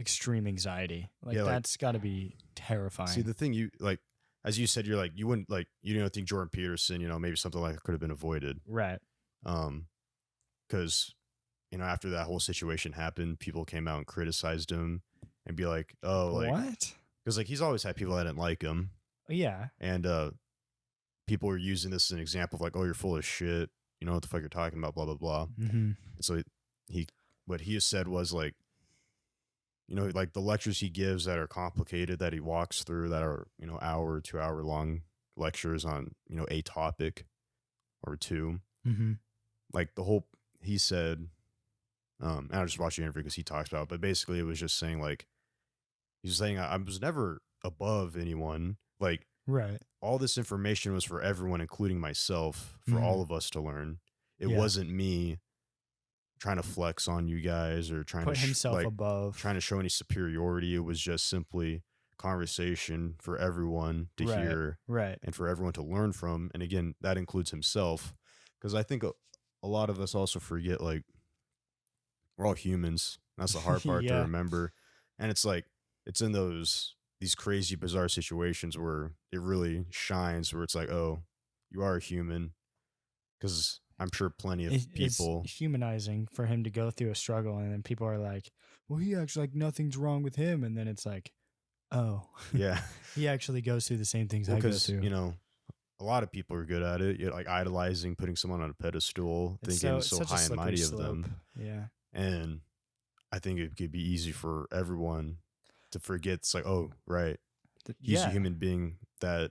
extreme anxiety. Like that's got to be terrifying. See, the thing as you said, you're like, you wouldn't like, you don't think Jordan Peterson, you know, maybe something like that could have been avoided. Right. Because, you know, after that whole situation happened, people came out and criticized him and be like, oh, like, what? Because like he's always had people that didn't like him. Yeah. And people were using this as an example of like, oh, you're full of shit. you know what the fuck you're talking about, blah, blah, blah. Mm-hmm. And so what he has said was like, you know, like the lectures he gives that are complicated, that he walks through, that are, you know, hour, 2 hour long lectures on, you know, a topic or two. Mm-hmm. Like he said, and I just watched the interview because he talks about it, but basically it was just saying like, he's saying I was never above anyone. Like, Right. all this information was for everyone, including myself, for all of us to learn. It wasn't me trying to flex on you guys or trying Put to himself above. trying to show any superiority. It was just simply conversation for everyone to hear and for everyone to learn from. And again, that includes himself, because I think a lot of us also forget, like, we're all humans. That's the hard part to remember. And it's like, it's in these crazy, bizarre situations where it really shines, where it's like, oh, you are a human. Because I'm sure plenty of people. It's humanizing for him to go through a struggle, and then people are like, well, he actually, like, nothing's wrong with him. And then it's like, oh, yeah, he actually goes through the same things I go through. You know, a lot of people are good at it. You're like idolizing, putting someone on a pedestal, thinking so high and mighty of them. Yeah. And I think it could be easy for everyone to forget. It's like, oh, right. He's a human being that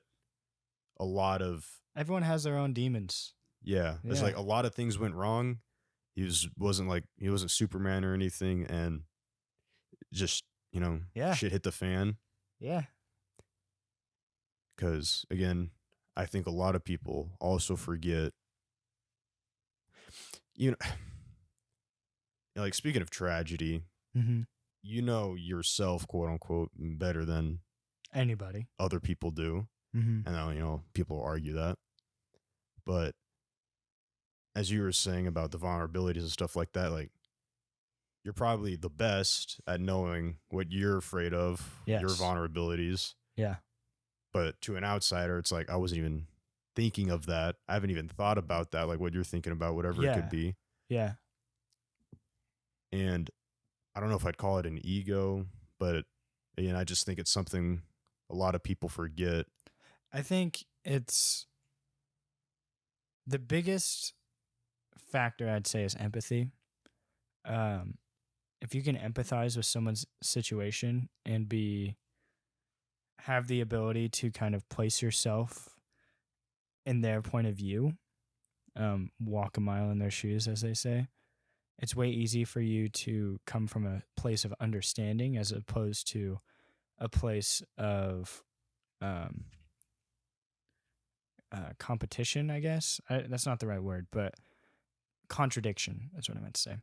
a lot of. Everyone has their own demons. Yeah. There's like a lot of things went wrong. He wasn't Superman or anything. And just, you know, shit hit the fan. Yeah. Because again, I think a lot of people also forget, you know, like, speaking of tragedy, you know yourself, quote unquote, better than anybody, other people do. And now, you know, people argue that. But as you were saying about the vulnerabilities and stuff like that, like, you're probably the best at knowing what you're afraid of, your vulnerabilities. Yeah. But to an outsider, it's like, I wasn't even thinking of that. I haven't even thought about that, like what you're thinking about, whatever it could be. Yeah. And I don't know if I'd call it an ego, but again, I just think it's something a lot of people forget. I think it's the biggest factor, I'd say, is empathy. If you can empathize with someone's situation and have the ability to kind of place yourself in their point of view, walk a mile in their shoes, as they say, it's way easy for you to come from a place of understanding as opposed to a place of competition, I guess. That's not the right word, but contradiction. That's what I meant to say.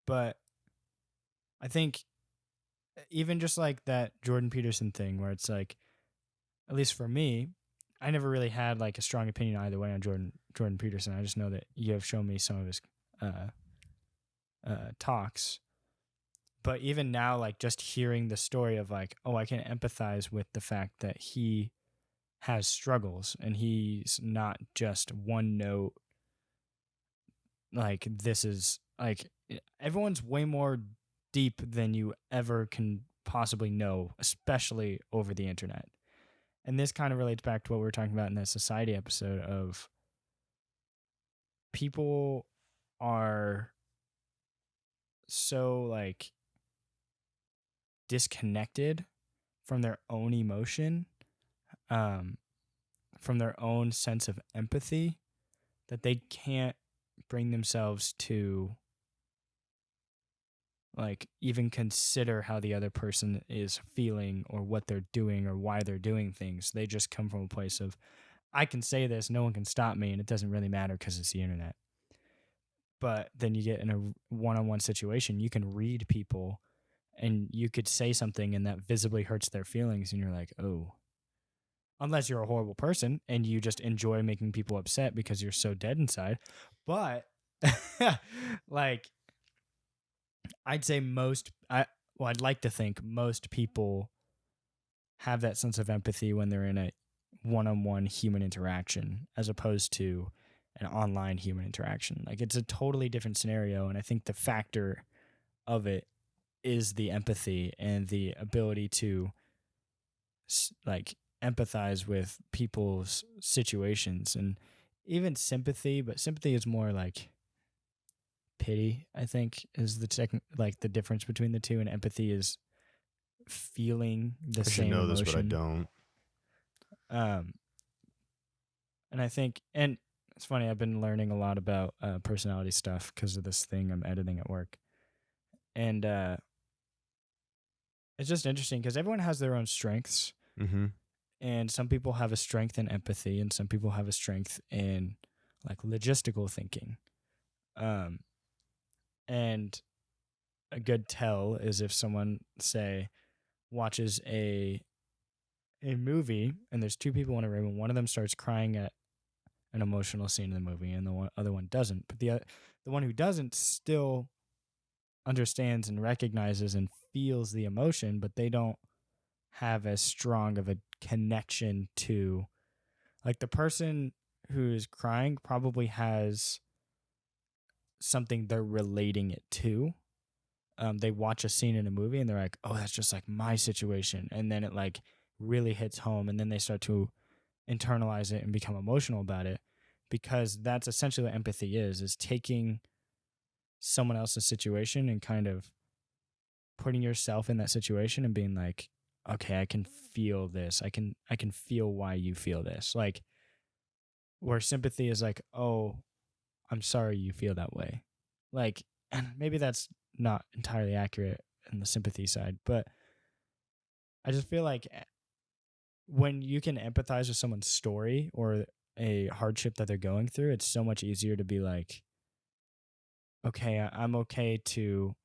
But I think even just like that Jordan Peterson thing, where it's like, at least for me, I never really had like a strong opinion either way on Jordan Peterson. I just know that you have shown me some of his talks. But even now, like, just hearing the story of like, oh, I can empathize with the fact that he has struggles and he's not just one note. Like, this is like, everyone's way more deep than you ever can possibly know, especially over the internet. And this kind of relates back to what we were talking about in that society episode of people are so like disconnected from their own emotion, from their own sense of empathy, that they can't bring themselves to like even consider how the other person is feeling or what they're doing or why they're doing things. They just come from a place of, I can say this, no one can stop me, and it doesn't really matter because it's the internet. But then you get in a one-on-one situation, you can read people and you could say something and that visibly hurts their feelings, and you're like, oh. Unless you're a horrible person and you just enjoy making people upset because you're so dead inside. But like, I'd say I'd like to think most people have that sense of empathy when they're in a one-on-one human interaction as opposed to an online human interaction. Like, it's a totally different scenario, and I think the factor of it is the empathy and the ability to like empathize with people's situations. And even sympathy, but sympathy is more like pity, I think, is the second, like the difference between the two, and empathy is feeling the I should same know this, but I emotion. don't. And I think, and it's funny, I've been learning a lot about personality stuff because of this thing I'm editing at work. And it's just interesting because everyone has their own strengths. Mm-hmm. And some people have a strength in empathy, and some people have a strength in like logistical thinking. And a good tell is if someone, say, watches a movie and there's two people in a room and one of them starts crying at an emotional scene in the movie and the other one doesn't, but the one who doesn't still understands and recognizes and feels the emotion, but they don't have as strong of a connection to, like, the person who is crying probably has something they're relating it to. They watch a scene in a movie and they're like, oh, that's just like my situation. And then it like really hits home, and then they start to internalize it and become emotional about it, because that's essentially what empathy is taking someone else's situation and kind of putting yourself in that situation and being like, okay, I can feel this. I can feel why you feel this. Like, where sympathy is like, oh, I'm sorry you feel that way. Like, and maybe that's not entirely accurate in the sympathy side, but I just feel like when you can empathize with someone's story or a hardship that they're going through, it's so much easier to be like, okay, I'm okay to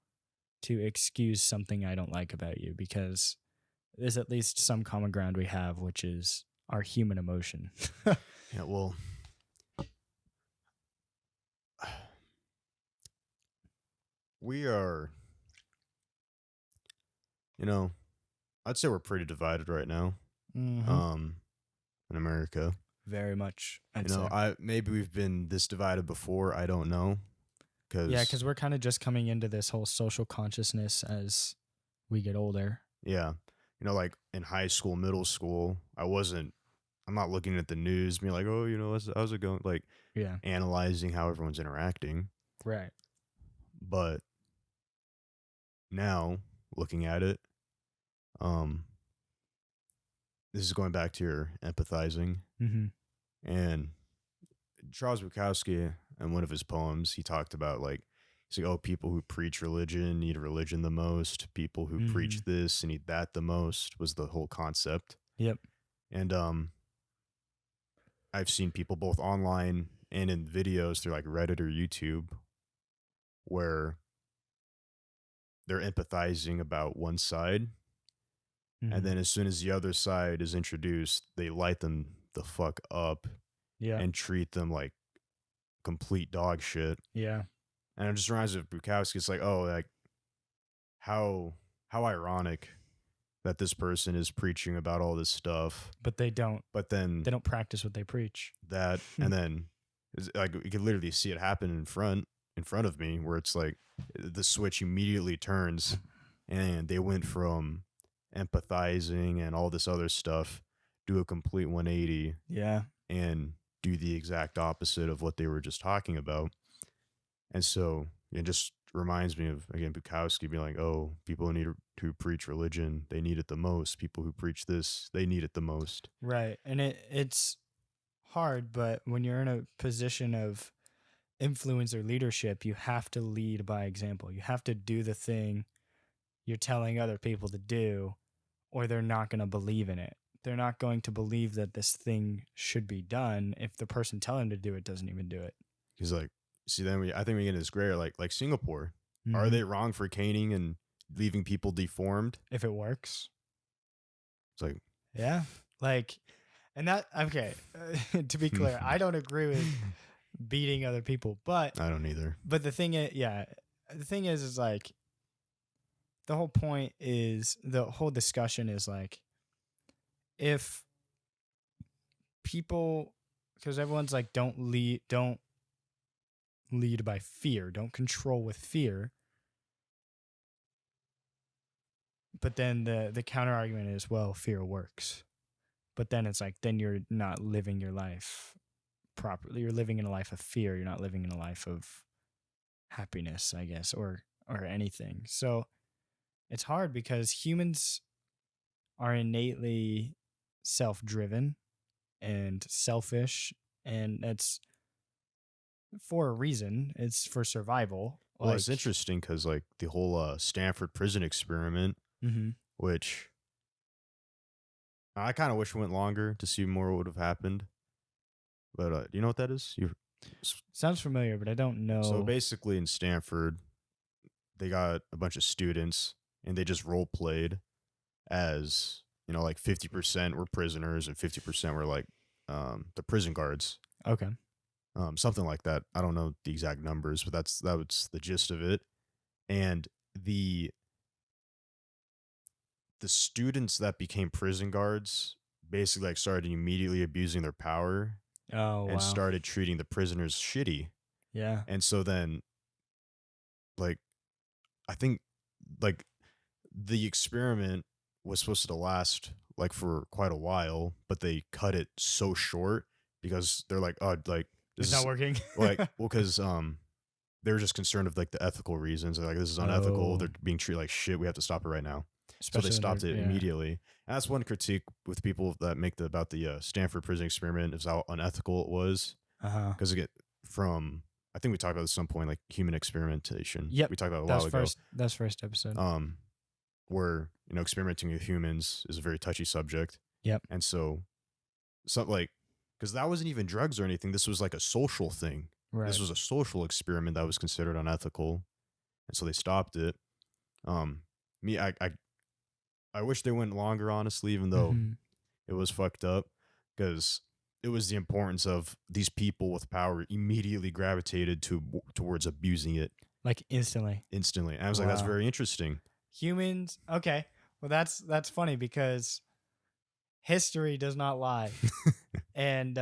excuse something I don't like about you, because there's at least some common ground we have, which is our human emotion. Yeah, well, we are, I'd say we're pretty divided right now. Mm-hmm. In America, Very much, I'd say. maybe we've been this divided before. I don't know, because we're kind of just coming into this whole social consciousness as we get older. yeah, like in high school, middle school, I'm not looking at the news, being like, oh, how's it going? Like, Yeah. analyzing how everyone's interacting. Right. But now, looking at it, this is going back to your empathizing. Mm-hmm. And Charles Bukowski, in one of his poems, he talked about, like, he's like, oh, people who preach religion need religion the most. People who preach this need that the most, was the whole concept. Yep. And I've seen people both online and in videos through like Reddit or YouTube where they're empathizing about one side. And then as soon as the other side is introduced, they light them the fuck up and treat them like complete dog shit. Yeah. And it just reminds me of Bukowski. It's like, oh, like how ironic that this person is preaching about all this stuff, but they don't practice what they preach. That and then like you can literally see it happen in front of me, where it's like the switch immediately turns, and they went from empathizing and all this other stuff, do a complete 180, and do the exact opposite of what they were just talking about. And so it just reminds me of, again, Bukowski being like, oh, people who preach religion, they need it the most. People who preach this, they need it the most. Right. And it's hard, but when you're in a position of influence or leadership, you have to lead by example. You have to do the thing you're telling other people to do, or they're not going to believe in it. They're not going to believe that this thing should be done if the person telling them to do it doesn't even do it. He's like, see, then I think we get into this gray area, like Singapore. Are they wrong for caning and leaving people deformed? If it works. It's like, yeah. Like, and that, okay, to be clear, I don't agree with beating other people, but I don't either. But the thing is like, the whole point is, the whole discussion is like, if people, because everyone's like, don't lead by fear, don't control with fear. But then the counter argument is, well, fear works. But then it's like, then you're not living your life properly. You're living in a life of fear. You're not living in a life of happiness, I guess, or anything. So it's hard because humans are innately self-driven and selfish, and that's for a reason. It's for survival. Well, it's interesting because like the whole Stanford prison experiment, which I kind of wish went longer to see more what would have happened. But do you know what that is? Sounds familiar, but I don't know. So basically, in Stanford, they got a bunch of students and they just role played as, you know, like 50% were prisoners and 50% were like the prison guards. Okay. Something like that. I don't know the exact numbers, but that was the gist of it. And the students that became prison guards basically like started immediately abusing their power. Oh, and started treating the prisoners shitty. Yeah. And so then, like, I think, like, the experiment was supposed to last, like, for quite a while, but they cut it so short because they're like, oh, like, this is not working. like, well, because they were just concerned of, like, the ethical reasons. They're like, this is unethical. They're being treated like shit. We have to stop it right now. Especially so they stopped it immediately. And that's one critique with people that make about the Stanford prison experiment is how unethical it was. Because again, from I think we talked about this at some point, like human experimentation. Yep, we talked about it a while ago. That's first episode. Where experimenting with humans is a very touchy subject. Yep. And so, like, because that wasn't even drugs or anything. This was like a social thing. Right. This was a social experiment that was considered unethical, and so they stopped it. I wish they went longer, honestly, even though it was fucked up, because it was the importance of these people with power immediately gravitated towards abusing it. Like instantly. And I was like, that's very interesting. Humans. Okay. Well, that's funny because history does not lie. And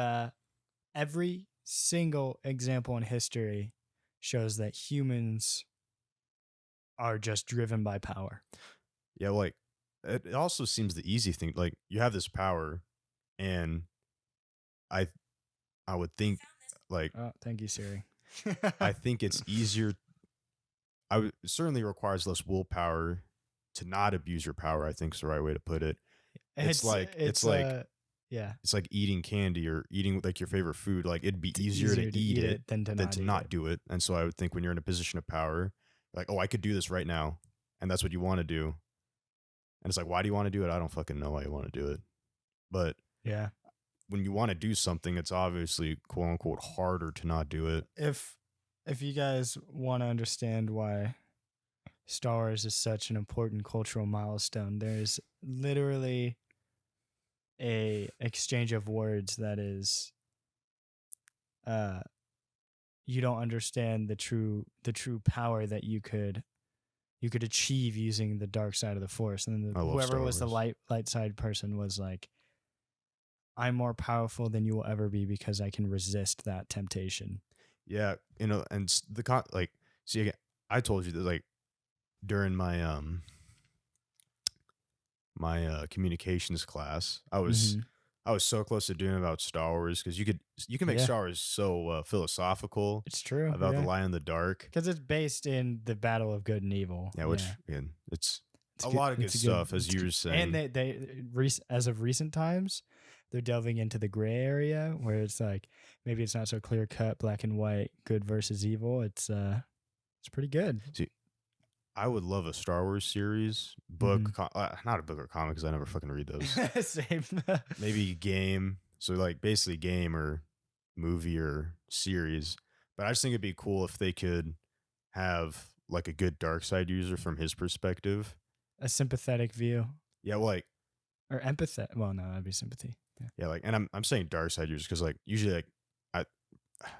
every single example in history shows that humans are just driven by power. Yeah, like, it also seems the easy thing. Like, you have this power, and I would think, like, oh, thank you, Siri. I think it's easier. It certainly requires less willpower to not abuse your power, I think is the right way to put it. It's like eating candy or eating like your favorite food. Like, it'd be easier to eat it than to not do it. And so I would think when you're in a position of power, like, oh, I could do this right now, and that's what you want to do. And it's like, why do you want to do it? I don't fucking know why you want to do it. But yeah, when you want to do something, it's obviously quote unquote harder to not do it. If you guys want to understand why Star Wars is such an important cultural milestone, there's literally a exchange of words that is you don't understand the true power that you could achieve using the dark side of the Force. And then whoever was the light side person was like, I'm more powerful than you will ever be because I can resist that temptation. Yeah, and see, again, I told you that, like, during my communications class, I was so close to doing about Star Wars, because you can make Star Wars so philosophical. It's true about the light and the dark, because it's based in the battle of good and evil. Yeah, which again, it's a lot of good stuff, as you were saying. And they as of recent times, they're delving into the gray area where it's like maybe it's not so clear cut, black and white, good versus evil. It's pretty good. See, I would love a Star Wars series book, not a book or comic, because I never fucking read those. Same. Maybe game. So like basically game or movie or series. But I just think it'd be cool if they could have like a good dark side user from his perspective. A sympathetic view. Yeah, well, like, or empathetic. Well, no, that'd be sympathy. Yeah, like, and I'm saying dark side users because, like, usually, like,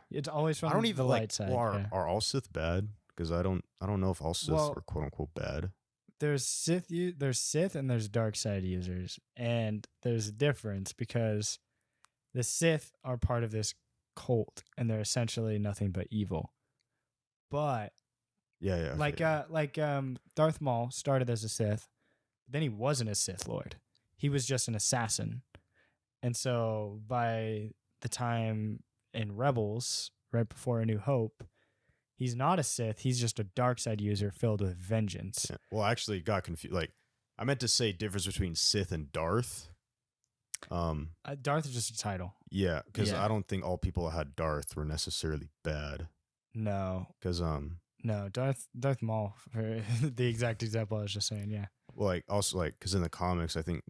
it's always from I don't even the light side. Well, are all Sith bad? Because I don't know if all Sith are quote unquote bad. There's Sith and there's dark side users, and there's a difference because the Sith are part of this cult, and they're essentially nothing but evil. But Darth Maul started as a Sith, but then he wasn't a Sith Lord. He was just an assassin. And so by the time in Rebels, right before A New Hope, he's not a Sith. He's just a dark side user filled with vengeance. Yeah. Well, I actually got confused. Like, I meant to say difference between Sith and Darth. Darth is just a title. Yeah, because I don't think all people that had Darth were necessarily bad. No. Because no, Darth Maul, for the exact example I was just saying. Yeah. Well, like also like because in the comics, I think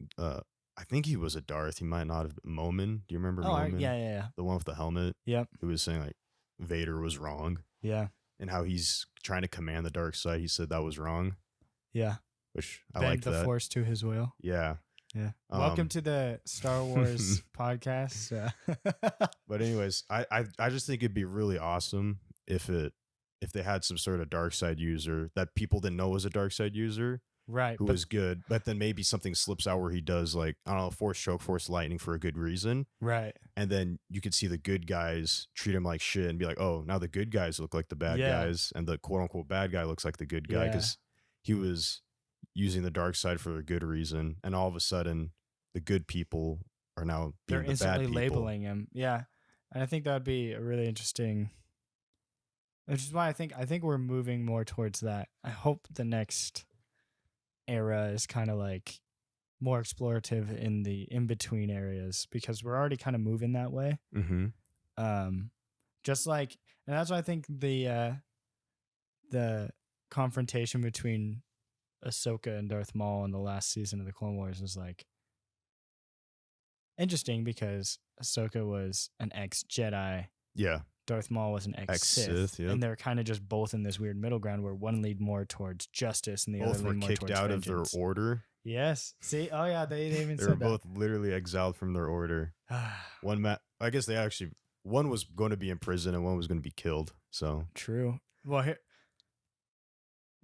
he was a Darth. He might not have Momin. Do you remember Momin? Yeah. The one with the helmet. Yep. Who was saying like Vader was wrong. Yeah. And how he's trying to command the dark side. He said that was wrong. Yeah. Which I like like the Force to his will. Yeah. Yeah. Welcome to the Star Wars podcast. But anyways, I just think it'd be really awesome if they had some sort of dark side user that people didn't know was a dark side user. Right. Who was good, but then maybe something slips out where he does like, I don't know, force choke, force lightning for a good reason. Right. And then you could see the good guys treat him like shit and be like, oh, now the good guys look like the bad guys and the quote unquote bad guy looks like the good guy because he was using the dark side for a good reason. And all of a sudden the good people are now being the bad people. Labeling him. Yeah. And I think that would be a really interesting, which is why I think we're moving more towards that. I hope the next era is kind of like more explorative in the in-between areas because we're already kind of moving that way. Just like, and that's why I think the confrontation between Ahsoka and Darth Maul in the last season of the Clone Wars is like interesting because Ahsoka was an ex-Jedi. Yeah. Darth Maul was an ex-Sith, yep. And they're kind of just both in this weird middle ground where one lead more towards justice and the other lead more towards vengeance. Both were kicked out of their order. Yes. See? Oh, yeah, they even they said that. They were both literally exiled from their order. I guess they actually, one was going to be in prison and one was going to be killed. So true. Well, here,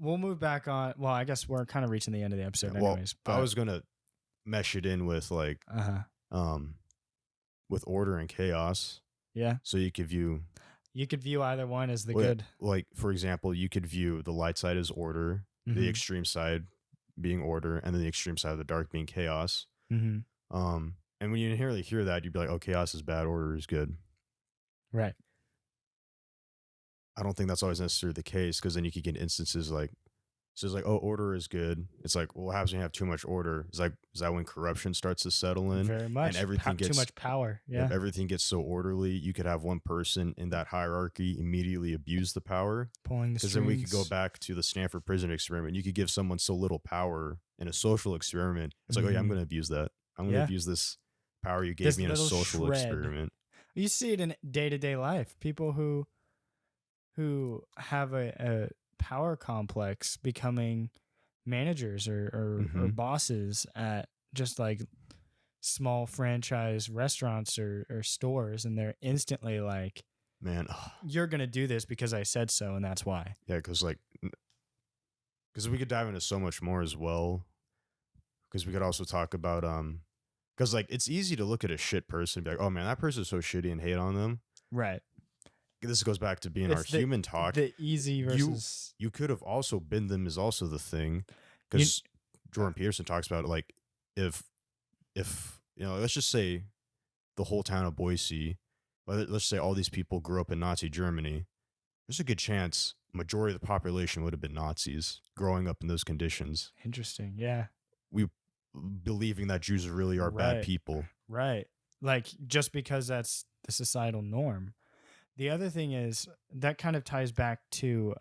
we'll move back on. Well, I guess we're kind of reaching the end of the episode anyways. But I was going to mesh it in with like, with order and chaos. Yeah. So you could view either one as the good. Like, for example, you could view the light side as order, the extreme side being order, and then the extreme side of the dark being chaos. And when you inherently hear that, you'd be like, oh, chaos is bad, order is good. Right. I don't think that's always necessarily the case because then you could get instances like, so it's like, oh, order is good. It's like, well, what happens when you have too much order? It's like, is that when corruption starts to settle in? Very much. And everything gets too much power. Yeah. If everything gets so orderly, you could have one person in that hierarchy immediately abuse the power. Pulling the strings. Because then we could go back to the Stanford prison experiment. You could give someone so little power in a social experiment. It's like, oh yeah, I'm going to abuse that. I'm going to abuse this power you gave me in a social experiment. You see it in day-to-day life. People who have a power complex becoming managers or bosses at just like small franchise restaurants or stores, and they're instantly like, man, you're gonna do this because I said so, and that's why. Yeah, because we could dive into so much more as well, because we could also talk about because like it's easy to look at a shit person and be like, oh man, that person's so shitty, and hate on them. Right. This goes back to being our human talk. The easy versus you could have also been them is also the thing, because Jordan Peterson talks about it, like if let's just say the whole town of Boise, let's say all these people grew up in Nazi Germany, there's a good chance majority of the population would have been Nazis growing up in those conditions. Interesting. Yeah. We believing that Jews really are bad people. Right. Like just because that's the societal norm. The other thing is that kind of ties back to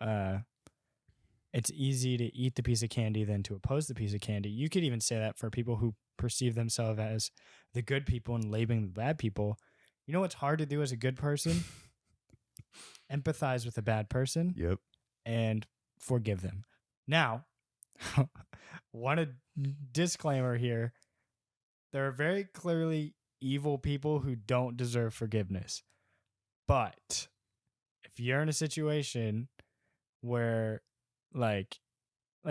it's easy to eat the piece of candy than to oppose the piece of candy. You could even say that for people who perceive themselves as the good people and labeling the bad people. You know what's hard to do as a good person? Empathize with a bad person. Yep. And forgive them. Now, one disclaimer here. There are very clearly evil people who don't deserve forgiveness. But if you're in a situation where like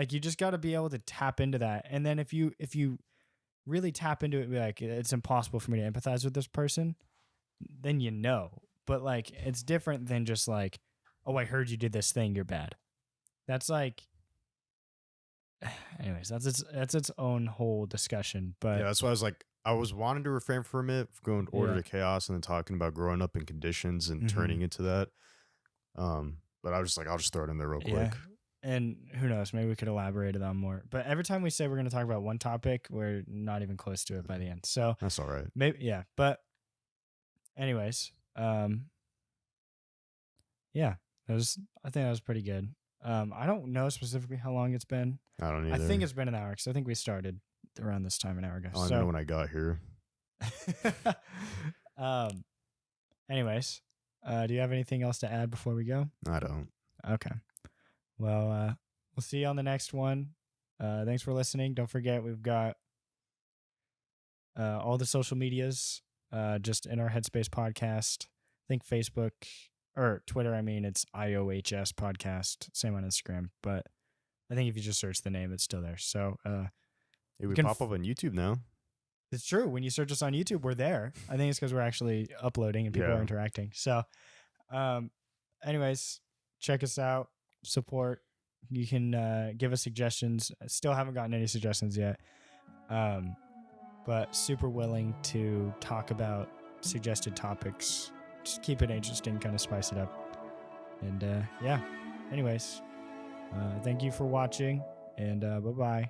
you just got to be able to tap into that. And then if you really tap into it and be like, it's impossible for me to empathize with this person, then you know. But like it's different than just like, oh, I heard you did this thing, you're bad. That's like anyways, that's its own whole discussion. But yeah, that's why I was like, I was wanting to refrain from it, going order to chaos, and then talking about growing up in conditions and turning into that. But I was just like, I'll just throw it in there real quick. And who knows? Maybe we could elaborate on more. But every time we say we're going to talk about one topic, we're not even close to it by the end. So that's all right. Maybe But anyways, I think that was pretty good. I don't know specifically how long it's been. I don't either. I think it's been an hour because I think we started around this time an hour ago. I don't even know when I got here. Anyways, do you have anything else to add before we go? I don't. Okay. Well, we'll see you on the next one. Thanks for listening. Don't forget, we've got all the social medias just in our Headspace podcast. I think Facebook or Twitter, it's IOHS podcast. Same on Instagram. But I think if you just search the name, it's still there. So we pop up on YouTube now. It's true. When you search us on YouTube, we're there. I think it's because we're actually uploading and people are interacting. So anyways, check us out. Support. You can give us suggestions. Still haven't gotten any suggestions yet. But super willing to talk about suggested topics. Just keep it interesting, kind of spice it up. And anyways, thank you for watching, and bye-bye.